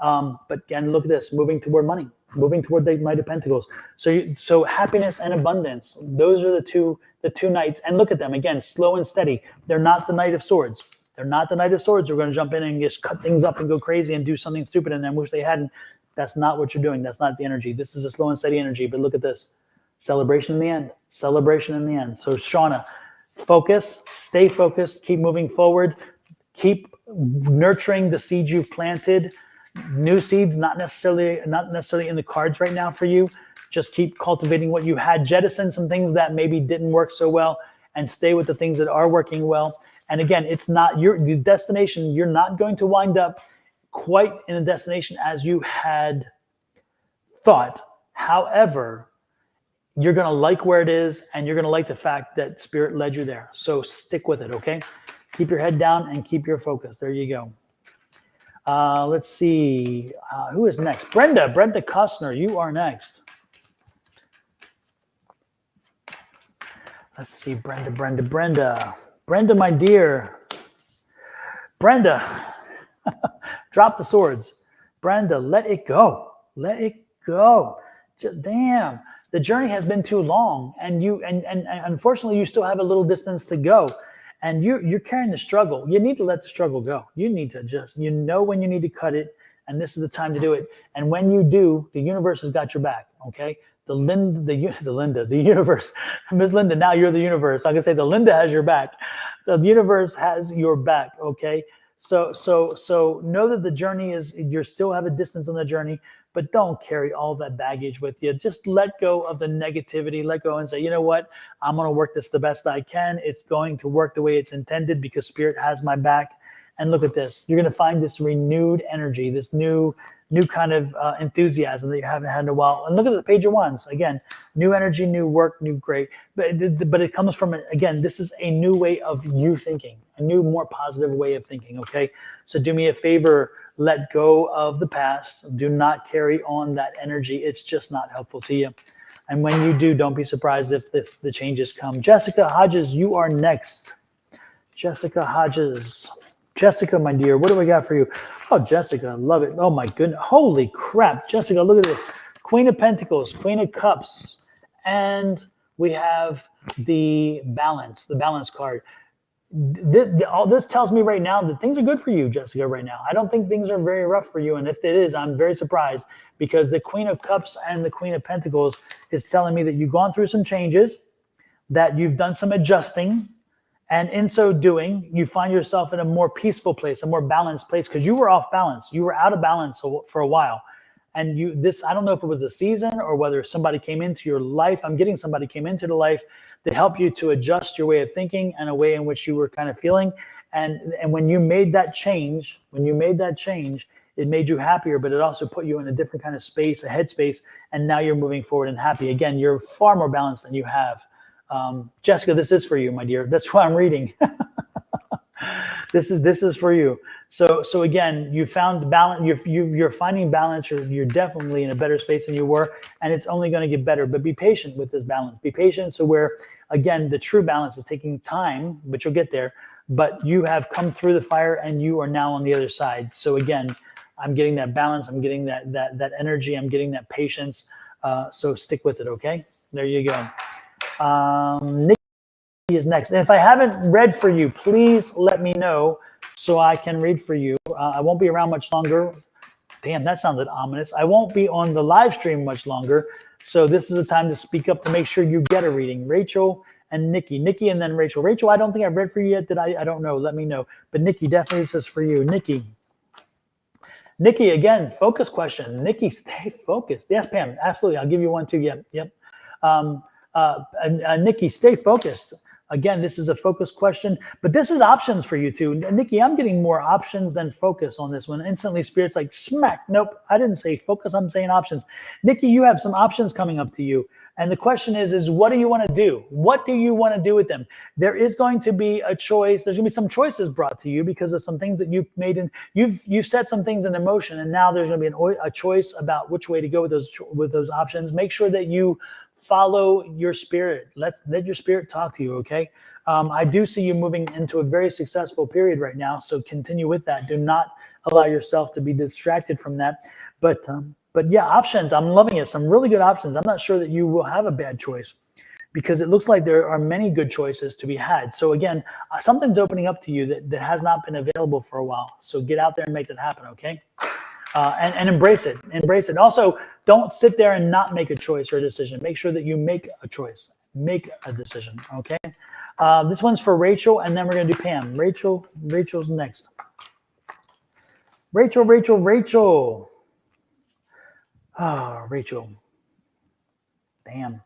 But again, look at this, moving toward money, moving toward the Knight of Pentacles. So happiness and abundance, those are the two knights. And look at them again, slow and steady. They're not the Knight of Swords. They're not the Knight of Swords. They're going to jump in and just cut things up and go crazy and do something stupid and then wish they hadn't. That's not what you're doing. That's not the energy. This is a slow and steady energy. But look at this, celebration in the end, celebration in the end. So Shauna, focus, stay focused, keep moving forward, keep nurturing the seeds you've planted. New seeds, not necessarily in the cards right now for you. Just keep cultivating what you had. Jettison some things that maybe didn't work so well, and stay with the things that are working well. And again, it's not the destination. You're not going to wind up quite in a destination as you had thought. However, you're going to like where it is, and you're going to like the fact that Spirit led you there. So stick with it, okay? Keep your head down and keep your focus. There you go. Let's see. Who is next? Brenda Kostner, you are next. Let's see. Brenda, my dear. Brenda, drop the swords. Brenda, let it go. Let it go. Damn, the journey has been too long, and unfortunately, you still have a little distance to go. And you're carrying the struggle. You need to let the struggle go. You need to when you need to cut it, and this is the time to do it. And when you do, the universe has got your back, okay? The universe, Ms. Linda, now you're the universe. I can say the Linda has your back. The universe has your back, okay? So know that the journey you still have a distance on the journey, but don't carry all that baggage with you. Just let go of the negativity, let go and say, you know what? I'm going to work this the best I can. It's going to work the way it's intended, because Spirit has my back. And look at this. You're going to find this renewed energy, this new new kind of enthusiasm that you haven't had in a while. And look at the Page of Wands. Again, new energy, new work, new great. But it comes from, again, this is a new way of you thinking, a new, more positive way of thinking, okay? So do me a favor, let go of the past. Do not carry on that energy. It's just not helpful to you. And when you do, don't be surprised if the changes come. Jessica Hodges, you are next. Jessica Hodges. Jessica, my dear, what do we got for you? Oh, Jessica, love it. Oh, my goodness. Holy crap. Jessica, look at this. Queen of Pentacles, Queen of Cups. And we have the balance card. All this tells me right now that things are good for you, Jessica, right now. I don't think things are very rough for you. And if it is, I'm very surprised, because the Queen of Cups and the Queen of Pentacles is telling me that you've gone through some changes, that you've done some adjusting. And in so doing, you find yourself in a more peaceful place, a more balanced place, because you were off balance. You were out of balance for a while. And I don't know if it was the season or whether somebody came into your life. I'm getting somebody came into the life that helped you to adjust your way of thinking and a way in which you were kind of feeling. And when you made that change, it made you happier, but it also put you in a different kind of space, a headspace. And now you're moving forward and happy. Again, you're far more balanced than you have. Jessica, this is for you, my dear. That's why I'm reading. This is for you. So again, you found balance. You're finding balance. You're definitely in a better space than you were, and it's only going to get better. But be patient with this balance. Be patient. So where, again, the true balance is taking time, but you'll get there. But you have come through the fire, and you are now on the other side. So again, I'm getting that balance. I'm getting that energy. I'm getting that patience. So stick with it. Okay. There you go. Nikki is next. And if I haven't read for you, please let me know so I can read for you. I won't be around much longer. Damn, that sounded ominous. I won't be on the live stream much longer. So this is a time to speak up to make sure you get a reading. Rachel and Nikki. Nikki and then Rachel. Rachel, I don't think I've read for you yet. Did I? I don't know. Let me know. But Nikki, definitely this is for you. Nikki, again, focus question. Nikki, stay focused. Yes, Pam, absolutely. I'll give you one too. Yep. Nikki, stay focused. Again, this is a focus question, but this is options for you too. Nikki, I'm getting more options than focus on this one. Instantly, Spirit's like, smack. Nope, I didn't say focus. I'm saying options. Nikki, you have some options coming up to you. And the question is what do you want to do? What do you want to do with them? There is going to be a choice. There's going to be some choices brought to you because of some things that you've made. You've set some things into motion, and now there's going to be a choice about which way to go with those options. Make sure that you follow your spirit. Let your spirit talk to you, okay? I do see you moving into a very successful period right now, so continue with that. Do not allow yourself to be distracted from that. But yeah, options. I'm loving it. Some really good options. I'm not sure that you will have a bad choice because it looks like there are many good choices to be had. So again, something's opening up to you that has not been available for a while. So get out there and make that happen, okay? And embrace it. Embrace it. Also, don't sit there and not make a choice or a decision. Make sure that you make a choice. Make a decision, okay? This one's for Rachel, and then we're going to do Pam. Rachel's next. Rachel. Oh, Rachel. Damn.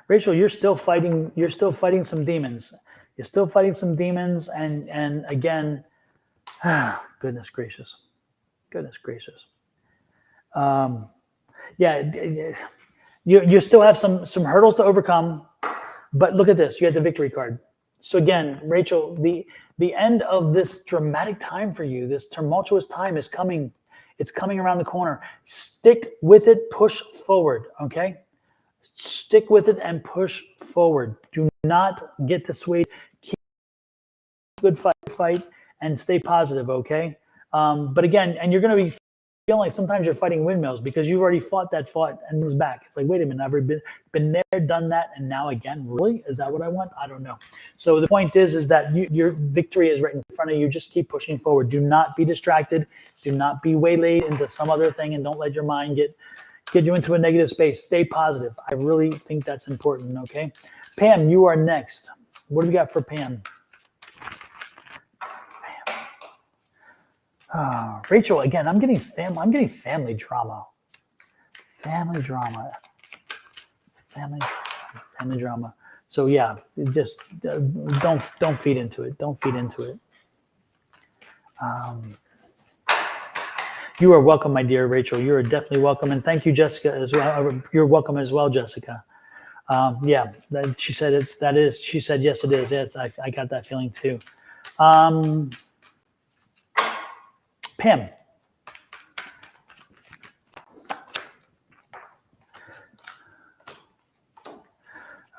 Rachel, you're still fighting some demons. You're still fighting some demons, and again, goodness gracious. Yeah, you still have some hurdles to overcome, but look at this. You had the victory card. So again, Rachel, the end of this dramatic time for you, this tumultuous time is coming. It's coming around the corner. Stick with it. Push forward, okay? Stick with it and push forward. Do not get dissuaded. Keep good fight, and stay positive, okay? But again, and you're going to be feeling like sometimes you're fighting windmills because you've already fought and was back. It's like, wait a minute, I've been there, done that, and now again, really? Is that what I want? I don't know. So the point is that your victory is right in front of you. Just keep pushing forward. Do not be distracted. Do not be waylaid into some other thing, and don't let your mind get you into a negative space. Stay positive. I really think that's important, okay? Pam, you are next. What do we got for Pam? Rachel, again, I'm getting family drama. Family drama. So yeah, just don't feed into it. Don't feed into it. You are welcome, my dear Rachel. You are definitely welcome. And thank you, Jessica, as well. You're welcome as well, Jessica. Yeah, she said she said, yes, it is. Yes, I got that feeling too. Pam.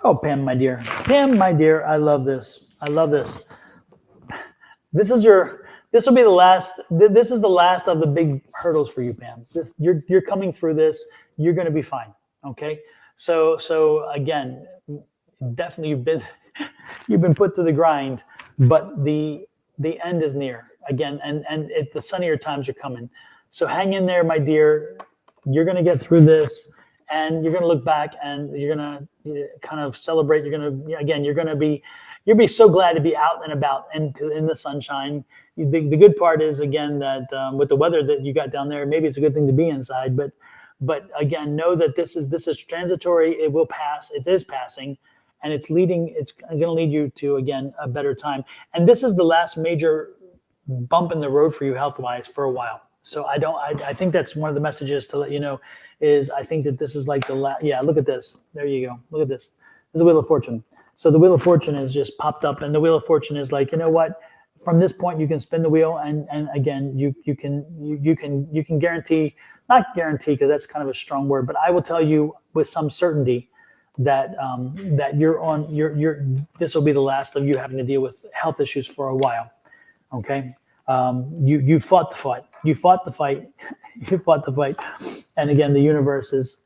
Oh, Pam, my dear. Pam, my dear, I love this. I love this. This will be the last, this is the last of the big hurdles for you, Pam. You're coming through this. You're going to be fine. Okay. So again, definitely you've been put to the grind, but the end is near again. And the sunnier times are coming. So hang in there, my dear. You're going to get through this. And you're going to look back and you're going to kind of celebrate. You'll be so glad to be out and about and in the sunshine. The good part is, again, that with the weather that you got down there, maybe it's a good thing to be inside. But again, know that this is transitory. It will pass. It is passing, and it's going to lead you to, again, a better time. And this is the last major bump in the road for you health-wise for a while. So I think that's one of the messages to let you know is I think that this is like the last. Yeah, look at this. There you go. Look at this. This is the Wheel of Fortune. So the Wheel of Fortune has just popped up, and the Wheel of Fortune is like, you know what? From this point, you can spin the wheel, and again, you can guarantee, not guarantee because that's kind of a strong word, but I will tell you with some certainty that this will be the last of you having to deal with health issues for a while. Okay. You fought the fight. You fought the fight. You fought the fight. And again, the universe is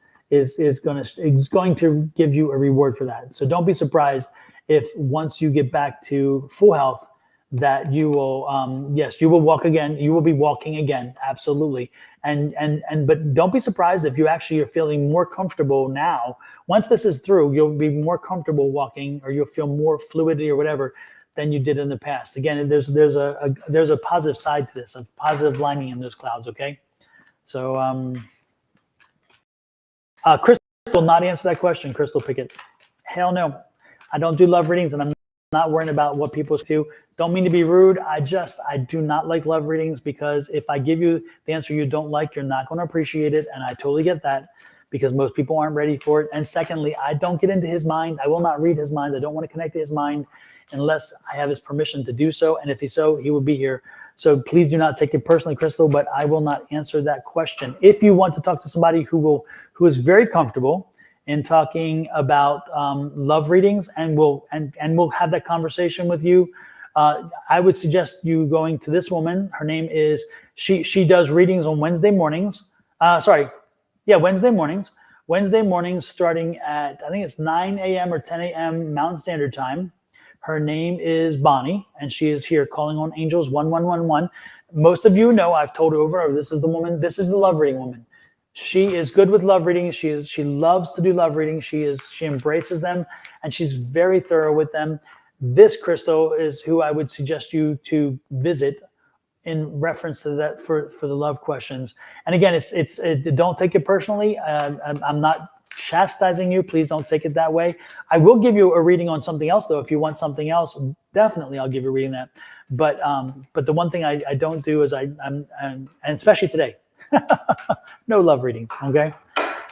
going to give you a reward for that. So don't be surprised if once you get back to full health, that you will, yes, you will walk again. You will be walking again. Absolutely. But don't be surprised if you actually are feeling more comfortable now. Once this is through, you'll be more comfortable walking, or you'll feel more fluidity or whatever than you did in the past. Again, there's a positive side to this, a positive lining in those clouds. Okay. So, Crystal will not answer that question. Crystal Pickett. Hell no. I don't do love readings, and I'm not worrying about what people do. Don't mean to be rude. I do not like love readings, because if I give you the answer you don't like, you're not going to appreciate it. And I totally get that, because most people aren't ready for it. And secondly, I don't get into his mind. I will not read his mind. I don't want to connect to his mind unless I have his permission to do so. And if he would be here. So please do not take it personally, Crystal, but I will not answer that question. If you want to talk to somebody who is very comfortable in talking about love readings and will have that conversation with you, I would suggest you going to this woman. Her name is, she does readings on Wednesday mornings. Wednesday mornings. Wednesday mornings starting at, I think it's 9 a.m. or 10 a.m. Mountain Standard Time. Her name is Bonnie, and she is here calling on angels 1111. Most of you know, I've told over, this is the woman, this is the love reading woman. She is good with love readings. She loves to do love readings. She embraces them, and she's very thorough with them. This Crystal is who I would suggest you to visit in reference to that for the love questions. And again, don't take it personally. I'm not chastising you. Please don't take it that way. I will give you a reading on something else, though. If you want something else, definitely I'll give you a reading that. But the one thing I don't do is and especially today, no love readings. Okay.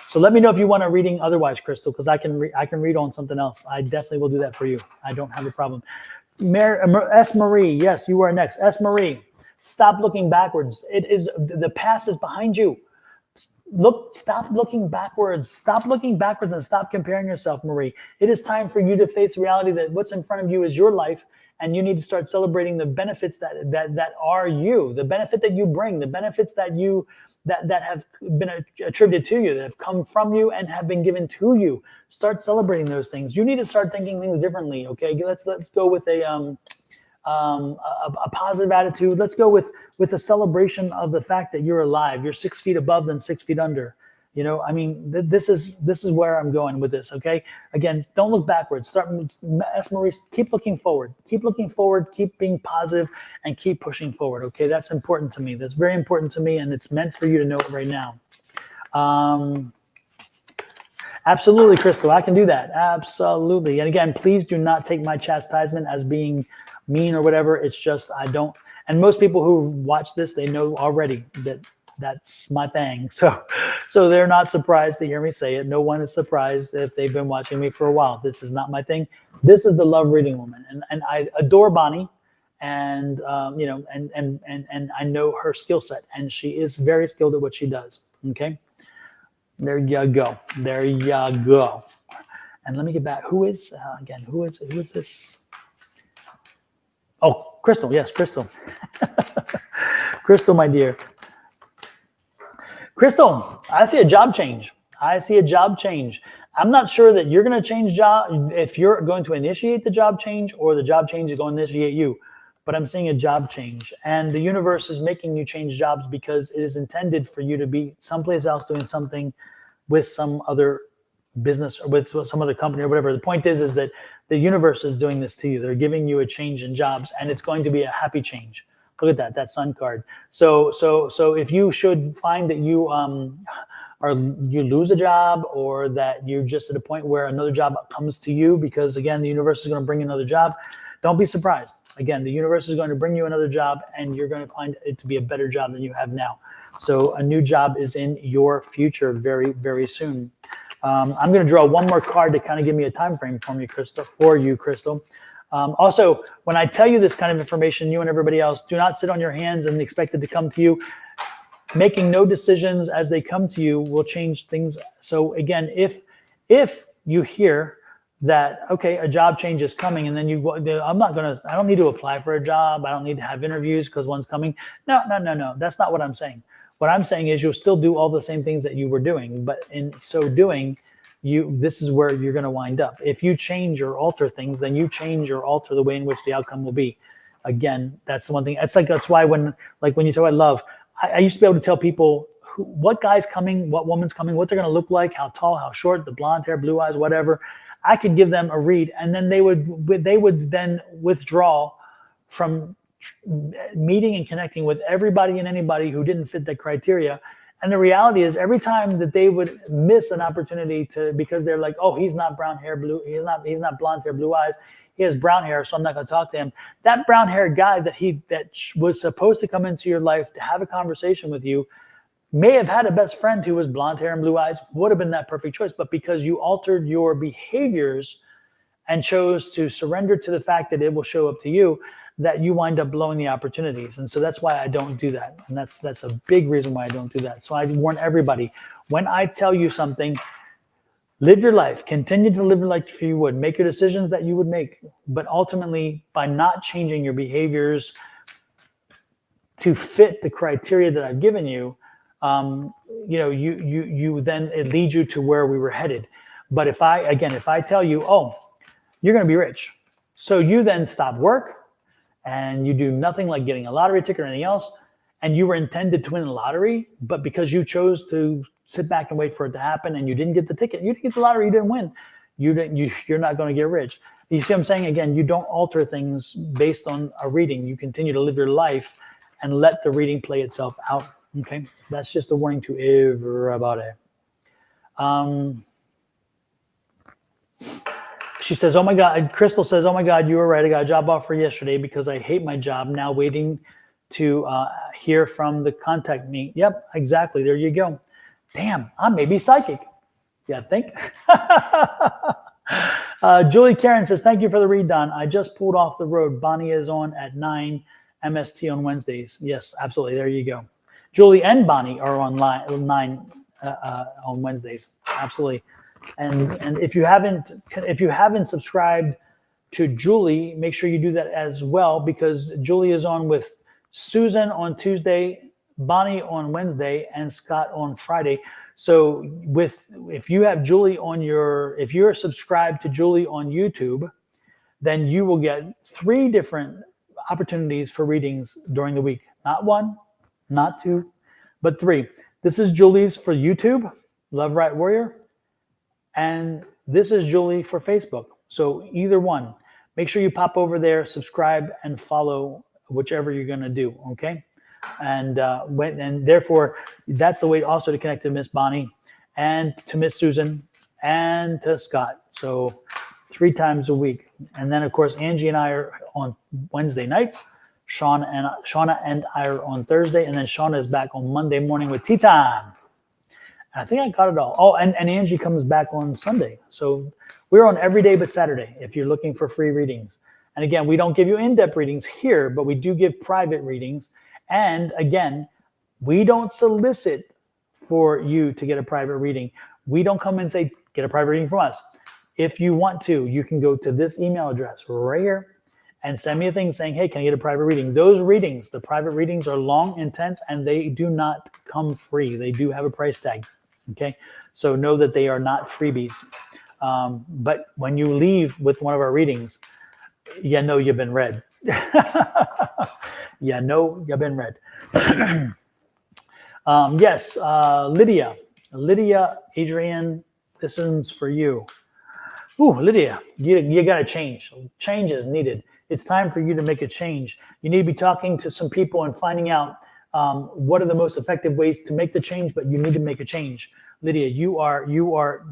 So let me know if you want a reading otherwise, Crystal, because I can read on something else. I definitely will do that for you. I don't have a problem. S. Marie, yes, you are next. S. Marie, stop looking backwards. The past is behind you. Stop looking backwards. Stop looking backwards and stop comparing yourself, Marie. It is time for you to face reality that what's in front of you is your life, and you need to start celebrating the benefits that are you, the benefit that you bring, the benefits that have been attributed to you, that have come from you and have been given to you. Start celebrating those things. You need to start thinking things differently. Okay, let's go with a positive attitude. Let's go with a celebration of the fact that you're alive. You're 6 feet above than 6 feet under. You know, I mean, this is where I'm going with this. Okay. Again, don't look backwards. S. Maurice, keep looking forward. Keep looking forward. Keep being positive and keep pushing forward. Okay. That's important to me. That's very important to me. And it's meant for you to know it right now. Absolutely, Crystal. I can do that. Absolutely. And again, please do not take my chastisement as being mean or whatever. It's just, I don't. And most people who watch this, they know already that That's my thing. So they're not surprised to hear me say it. No one is surprised if they've been watching me for a while. This is not my thing. This is the love reading woman, and I adore Bonnie, and you know, and I know her skill set, and she is very skilled at what she does. Okay, there you go. There you go. And let me get back. Who is again? Who is this? Oh, Crystal. Yes, Crystal. Crystal, my dear. Crystal, I see a job change. I see a job change. I'm not sure that you're going to change job, if you're going to initiate the job change or the job change is going to initiate you. But I'm seeing a job change. And the universe is making you change jobs because it is intended for you to be someplace else doing something with some other business or with some other company or whatever. The point is that the universe is doing this to you. They're giving you a change in jobs, and it's going to be a happy change. Look at that sun card. So if you should find that you you lose a job, or that you're just at a point where another job comes to you, because again, the universe is going to bring you another job, don't be surprised. Again, the universe is going to bring you another job, and you're going to find it to be a better job than you have now. So a new job is in your future very, very soon. I'm going to draw one more card to kind of give me a time frame for you, Crystal. Also, when I tell you this kind of information, you and everybody else, do not sit on your hands and expect it to come to you. Making no decisions as they come to you will change things. So again, if you hear that, okay, a job change is coming, and then I don't need to apply for a job. I don't need to have interviews because one's coming. No. That's not what I'm saying. What I'm saying is you'll still do all the same things that you were doing, but in so doing, this is where you're going to wind up. If you change or alter things, then you change or alter the way in which the outcome will be. Again, that's the one thing. That's why when you talk about love, I used to be able to tell people what guy's coming, what woman's coming, what they're going to look like, how tall, how short, the blonde hair, blue eyes, whatever. I could give them a read, and then they would then withdraw from meeting and connecting with everybody and anybody who didn't fit that criteria. And the reality is, every time that they would miss an opportunity because they're like, oh, he's not brown hair, he's not blonde hair, blue eyes, he has brown hair, so I'm not going to talk to him. That brown haired guy that was supposed to come into your life to have a conversation with you may have had a best friend who was blonde hair and blue eyes, would have been that perfect choice. But because you altered your behaviors and chose to surrender to the fact that it will show up to you, that you wind up blowing the opportunities. And so that's why I don't do that. And that's a big reason why I don't do that. So I warn everybody, when I tell you something, live your life, continue to live your life if you would, make your decisions that you would make. But ultimately, by not changing your behaviors to fit the criteria that I've given you, you then it leads you to where we were headed. But if I tell you, oh, you're going to be rich, so you then stop work and you do nothing like getting a lottery ticket or anything else, and you were intended to win the lottery, but because you chose to sit back and wait for it to happen, and you didn't get the ticket, you didn't get the lottery, you didn't win, you're not going to get rich. You see what I'm saying? Again, you don't alter things based on a reading. You continue to live your life and let the reading play itself out. Okay, that's just a warning to everybody. She says, oh my God, Crystal says, oh my God, you were right. I got a job offer yesterday because I hate my job. Now waiting to hear from the contact me. Yep, exactly. There you go. Damn, I may be psychic. Yeah, think. Julie Karen says, thank you for the read, Don. I just pulled off the road. Bonnie is on at 9 MST on Wednesdays. Yes, absolutely. There you go. Julie and Bonnie are online 9 on Wednesdays. Absolutely. And if you haven't subscribed to Julie, make sure you do that as well, because Julie is on with Susan on Tuesday, Bonnie on Wednesday, and Scott on Friday. So if you have Julie if you're subscribed to Julie on YouTube, then you will get 3 different opportunities for readings during the week. Not 1, not 2, but 3. This is Julie's for YouTube, Love Right Warrior. And this is Julie for Facebook. So either one, make sure you pop over there, subscribe, and follow whichever you're going to do. Okay. And therefore, that's the way also to connect to Miss Bonnie and to Miss Susan and to Scott. So 3 times a week. And then, of course, Angie and I are on Wednesday nights. Shauna and I are on Thursday, and then Shauna is back on Monday morning with Tea Time. I think I got it all. Oh, and Angie comes back on Sunday. So we're on every day but Saturday if you're looking for free readings. And again, we don't give you in-depth readings here, but we do give private readings. And again, we don't solicit for you to get a private reading. We don't come and say, get a private reading from us. If you want to, you can go to this email address right here and send me a thing saying, hey, can I get a private reading? Those readings, the private readings are long, intense, and they do not come free. They do have a price tag. Okay, so know that they are not freebies. But when you leave with one of our readings, you know you've been read. You know you've been read. Yes, Lydia, Adrian, this one's for you. Ooh, Lydia, you got to change. Change is needed. It's time for you to make a change. You need to be talking to some people and finding out what are the most effective ways to make the change, but you need to make a change. Lydia,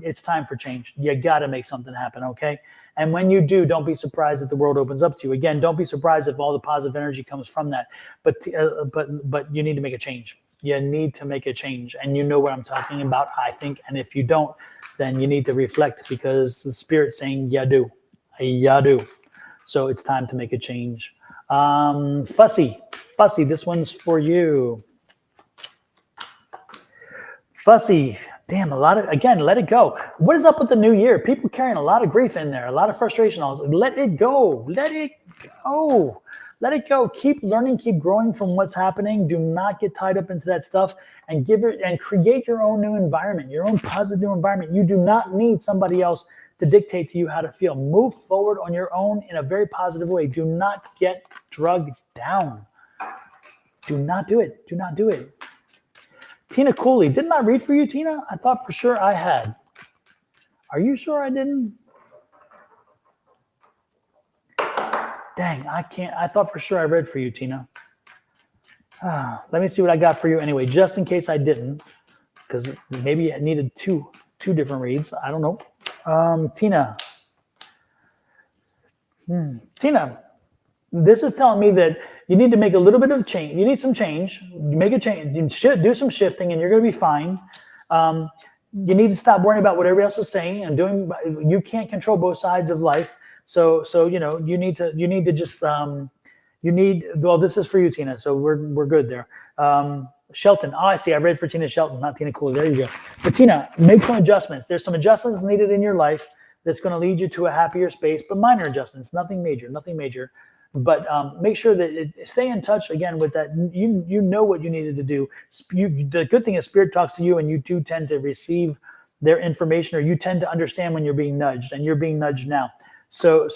it's time for change. You got to make something happen, okay? And when you do, don't be surprised that the world opens up to you. Again, don't be surprised if all the positive energy comes from that. But you need to make a change. You need to make a change. And you know what I'm talking about, I think. And if you don't, then you need to reflect, because the Spirit's saying, yeah, do. Yeah, do. So it's time to make a change. Fussy, this one's for you. Fussy, damn, again, let it go. What is up with the new year? People carrying a lot of grief in there, a lot of frustration. Let it go. Let it go. Let it go. Keep learning, keep growing from what's happening. Do not get tied up into that stuff, and create your own new environment, your own positive new environment. You do not need somebody else to dictate to you how to feel. Move forward on your own in a very positive way. Do not get drugged down. Do not do it. Do not do it. Tina Cooley, didn't I read for you, Tina? I thought for sure I had. Are you sure I didn't? Dang, I can't. I thought for sure I read for you, Tina. Let me see what I got for you anyway, just in case I didn't, because maybe I needed two different reads. I don't know. Tina. Tina, this is telling me that you need to make a little bit of change. You need some change. Make a change. Do some shifting, and you're going to be fine. You need to stop worrying about what everybody else is saying and doing. You can't control both sides of life. So you need to just well, this is for you, Tina. So we're good there. Shelton. Oh, I see. I read for Tina Shelton, not Tina Cooley. There you go. But Tina, make some adjustments. There's some adjustments needed in your life that's going to lead you to a happier space, but minor adjustments, nothing major. But make sure that stay in touch again with that. You know what you needed to do. The good thing is Spirit talks to you, and you do tend to receive their information, or you tend to understand when you're being nudged, and you're being nudged now. So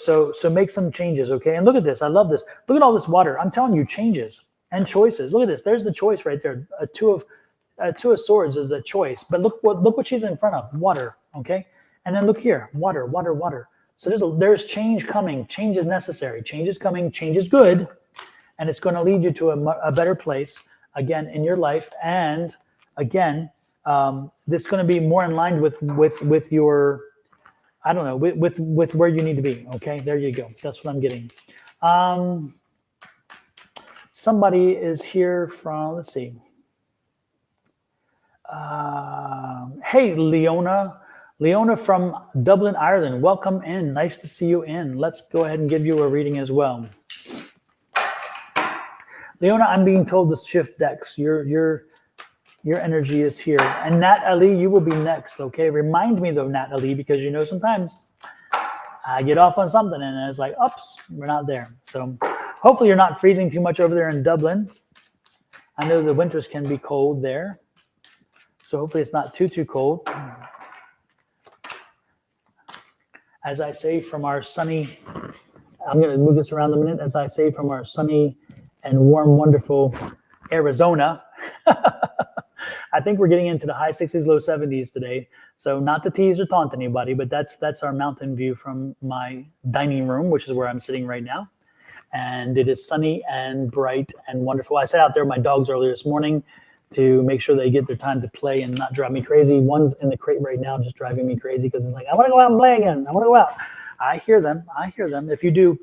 make some changes, okay? And look at this. I love this. Look at all this water. I'm telling you, changes and choices. Look at this. There's the choice right there. Two of swords is a choice. But look what she's in front of. Water, okay? And then look here. Water. So there's change coming. Change is necessary. Change is coming. Change is good, and it's going to lead you to a better place again in your life. And again, it's going to be more in line with your, I don't know, with where you need to be. Okay, there you go. That's what I'm getting. Somebody is here from, let's see. Hey, Leona from Dublin, Ireland. Welcome in. Nice to see you in. Let's go ahead and give you a reading as well. Leona, I'm being told to shift decks. Your energy is here. And Nat Ali, you will be next, okay? Remind me though, Nat Ali, because sometimes I get off on something and it's like, oops, we're not there. So hopefully you're not freezing too much over there in Dublin. I know the winters can be cold there. So hopefully it's not too cold. As I say from our sunny, I'm going to move this around a minute. As I say from our sunny and warm, wonderful Arizona, I think we're getting into the high 60s, low 70s today. So not to tease or taunt anybody, but that's our mountain view from my dining room, which is where I'm sitting right now. And it is sunny and bright and wonderful. I sat out there with my dogs earlier this morning to make sure they get their time to play and not drive me crazy. One's in the crate right now just driving me crazy because it's like, I want to go out and play again. I want to go out. I hear them. If you do,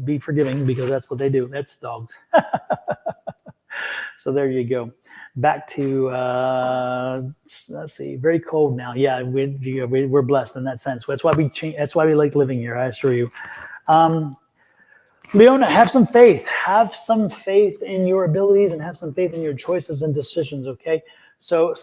be forgiving because that's what they do. That's dogs. So there you go. Back to let's see. Very cold now. Yeah, we're blessed in that sense. That's why we change. That's why we like living here. I assure you. Leona, have some faith. Have some faith in your abilities and have some faith in your choices and decisions. Okay. So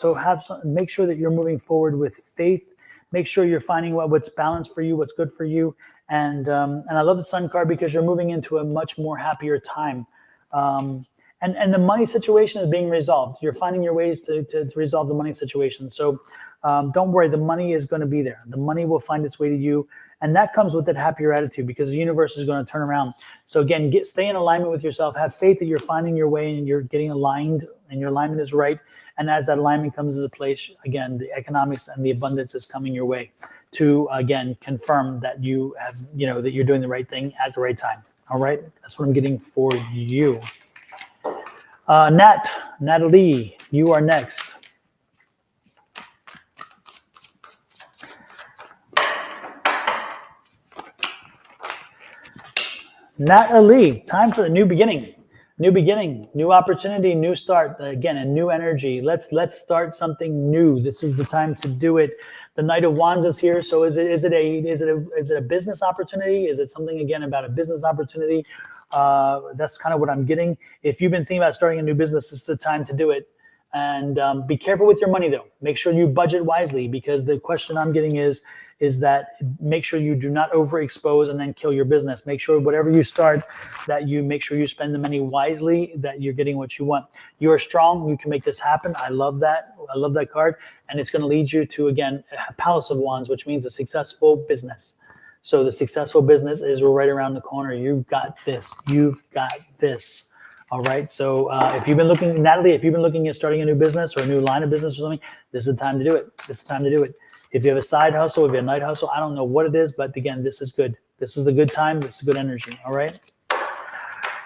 make sure that you're moving forward with faith. Make sure you're finding what's balanced for you, what's good for you. And I love the Sun card because you're moving into a much more happier time. And the money situation is being resolved. You're finding your ways to resolve the money situation. So don't worry, the money is going to be there. The money will find its way to you. And that comes with that happier attitude because the universe is going to turn around. So again, stay in alignment with yourself. Have faith that you're finding your way and you're getting aligned and your alignment is right. And as that alignment comes into place, again, the economics and the abundance is coming your way to, again, confirm that you have, that you're doing the right thing at the right time. All right. That's what I'm getting for you. Natalie, you are next. Natalie, time for the new beginning, new opportunity, new start. Again, a new energy. Let's start something new. This is the time to do it. The Knight of Wands is here. So is it a business opportunity? Is it something again about a business opportunity? That's kind of what I'm getting. If you've been thinking about starting a new business, it's the time to do it. And be careful with your money, though. Make sure you budget wisely because the question I'm getting is that make sure you do not overexpose and then kill your business. Make sure whatever you start, that you make sure you spend the money wisely, that you're getting what you want. You are strong. You can make this happen. I love that. I love that card. And it's going to lead you to, again, a Palace of Wands, which means a successful business. So the successful business is right around the corner. You've got this. You've got this. All right. So if you've been looking, Natalie, if you've been looking at starting a new business or a new line of business or something, this is the time to do it. This is the time to do it. If you have a side hustle, if you have a night hustle, I don't know what it is, but again, this is good. This is the good time. This is good energy. All right.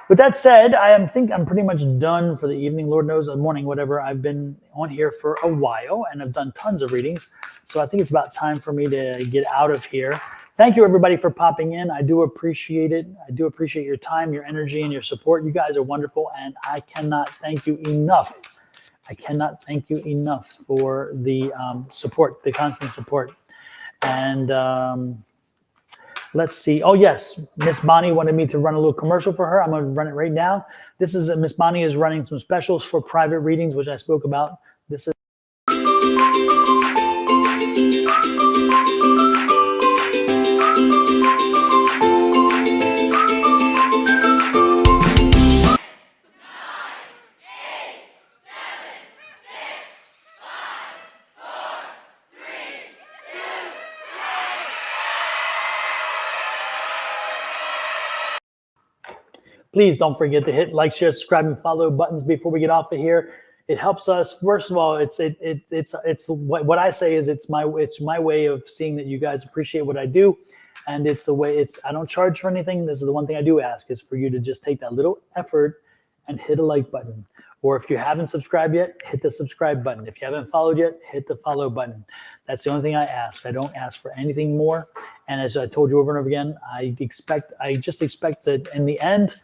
With that said, I think I'm pretty much done for the evening. Lord knows, the morning, whatever. I've been on here for a while and I've done tons of readings. So I think it's about time for me to get out of here. Thank you, everybody, for popping in. I do appreciate it. I do appreciate your time, your energy, and your support. You guys are wonderful, and I cannot thank you enough. I cannot thank you enough for the support, the constant support. And let's see. Oh, yes. Miss Bonnie wanted me to run a little commercial for her. I'm going to run it right now. This is Miss Bonnie is running some specials for private readings, which I spoke about. This is Please don't forget to hit like, share, subscribe, and follow buttons before we get off of here. It helps us. First of all, it's what I say is it's my way of seeing that you guys appreciate what I do, and it's the way I don't charge for anything. This is the one thing I do ask is for you to just take that little effort and hit a like button. Or if you haven't subscribed yet, hit the subscribe button. If you haven't followed yet, hit the follow button. That's the only thing I ask. I don't ask for anything more. And as I told you over and over again, I just expect that in the end,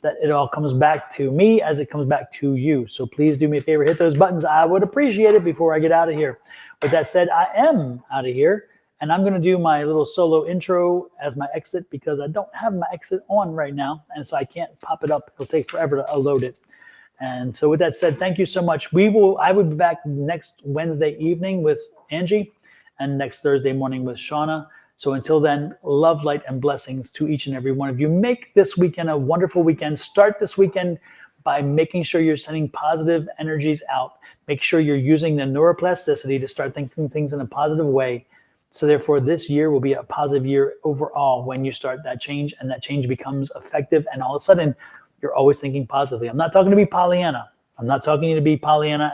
that it all comes back to me as it comes back to you. So please do me a favor, hit those buttons. I would appreciate it before I get out of here. With that said, I am out of here. And I'm going to do my little solo intro as my exit because I don't have my exit on right now. And so I can't pop it up. It'll take forever to load it. And so with that said, thank you so much. I will be back next Wednesday evening with Angie and next Thursday morning with Shauna. So until then, love, light, and blessings to each and every one of you. Make this weekend a wonderful weekend. Start this weekend by making sure you're sending positive energies out. Make sure you're using the neuroplasticity to start thinking things in a positive way. So therefore, this year will be a positive year overall when you start that change and that change becomes effective. And all of a sudden, you're always thinking positively. I'm not talking to be Pollyanna. I'm not talking to be Pollyanna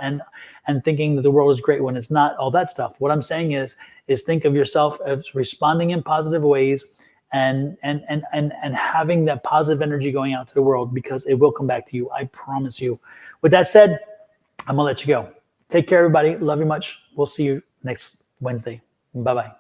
and thinking that the world is great when it's not, all that stuff. What I'm saying is think of yourself as responding in positive ways and having that positive energy going out to the world because it will come back to you. I promise you. With that said, I'm going to let you go. Take care, everybody. Love you much. We'll see you next Wednesday. Bye-bye.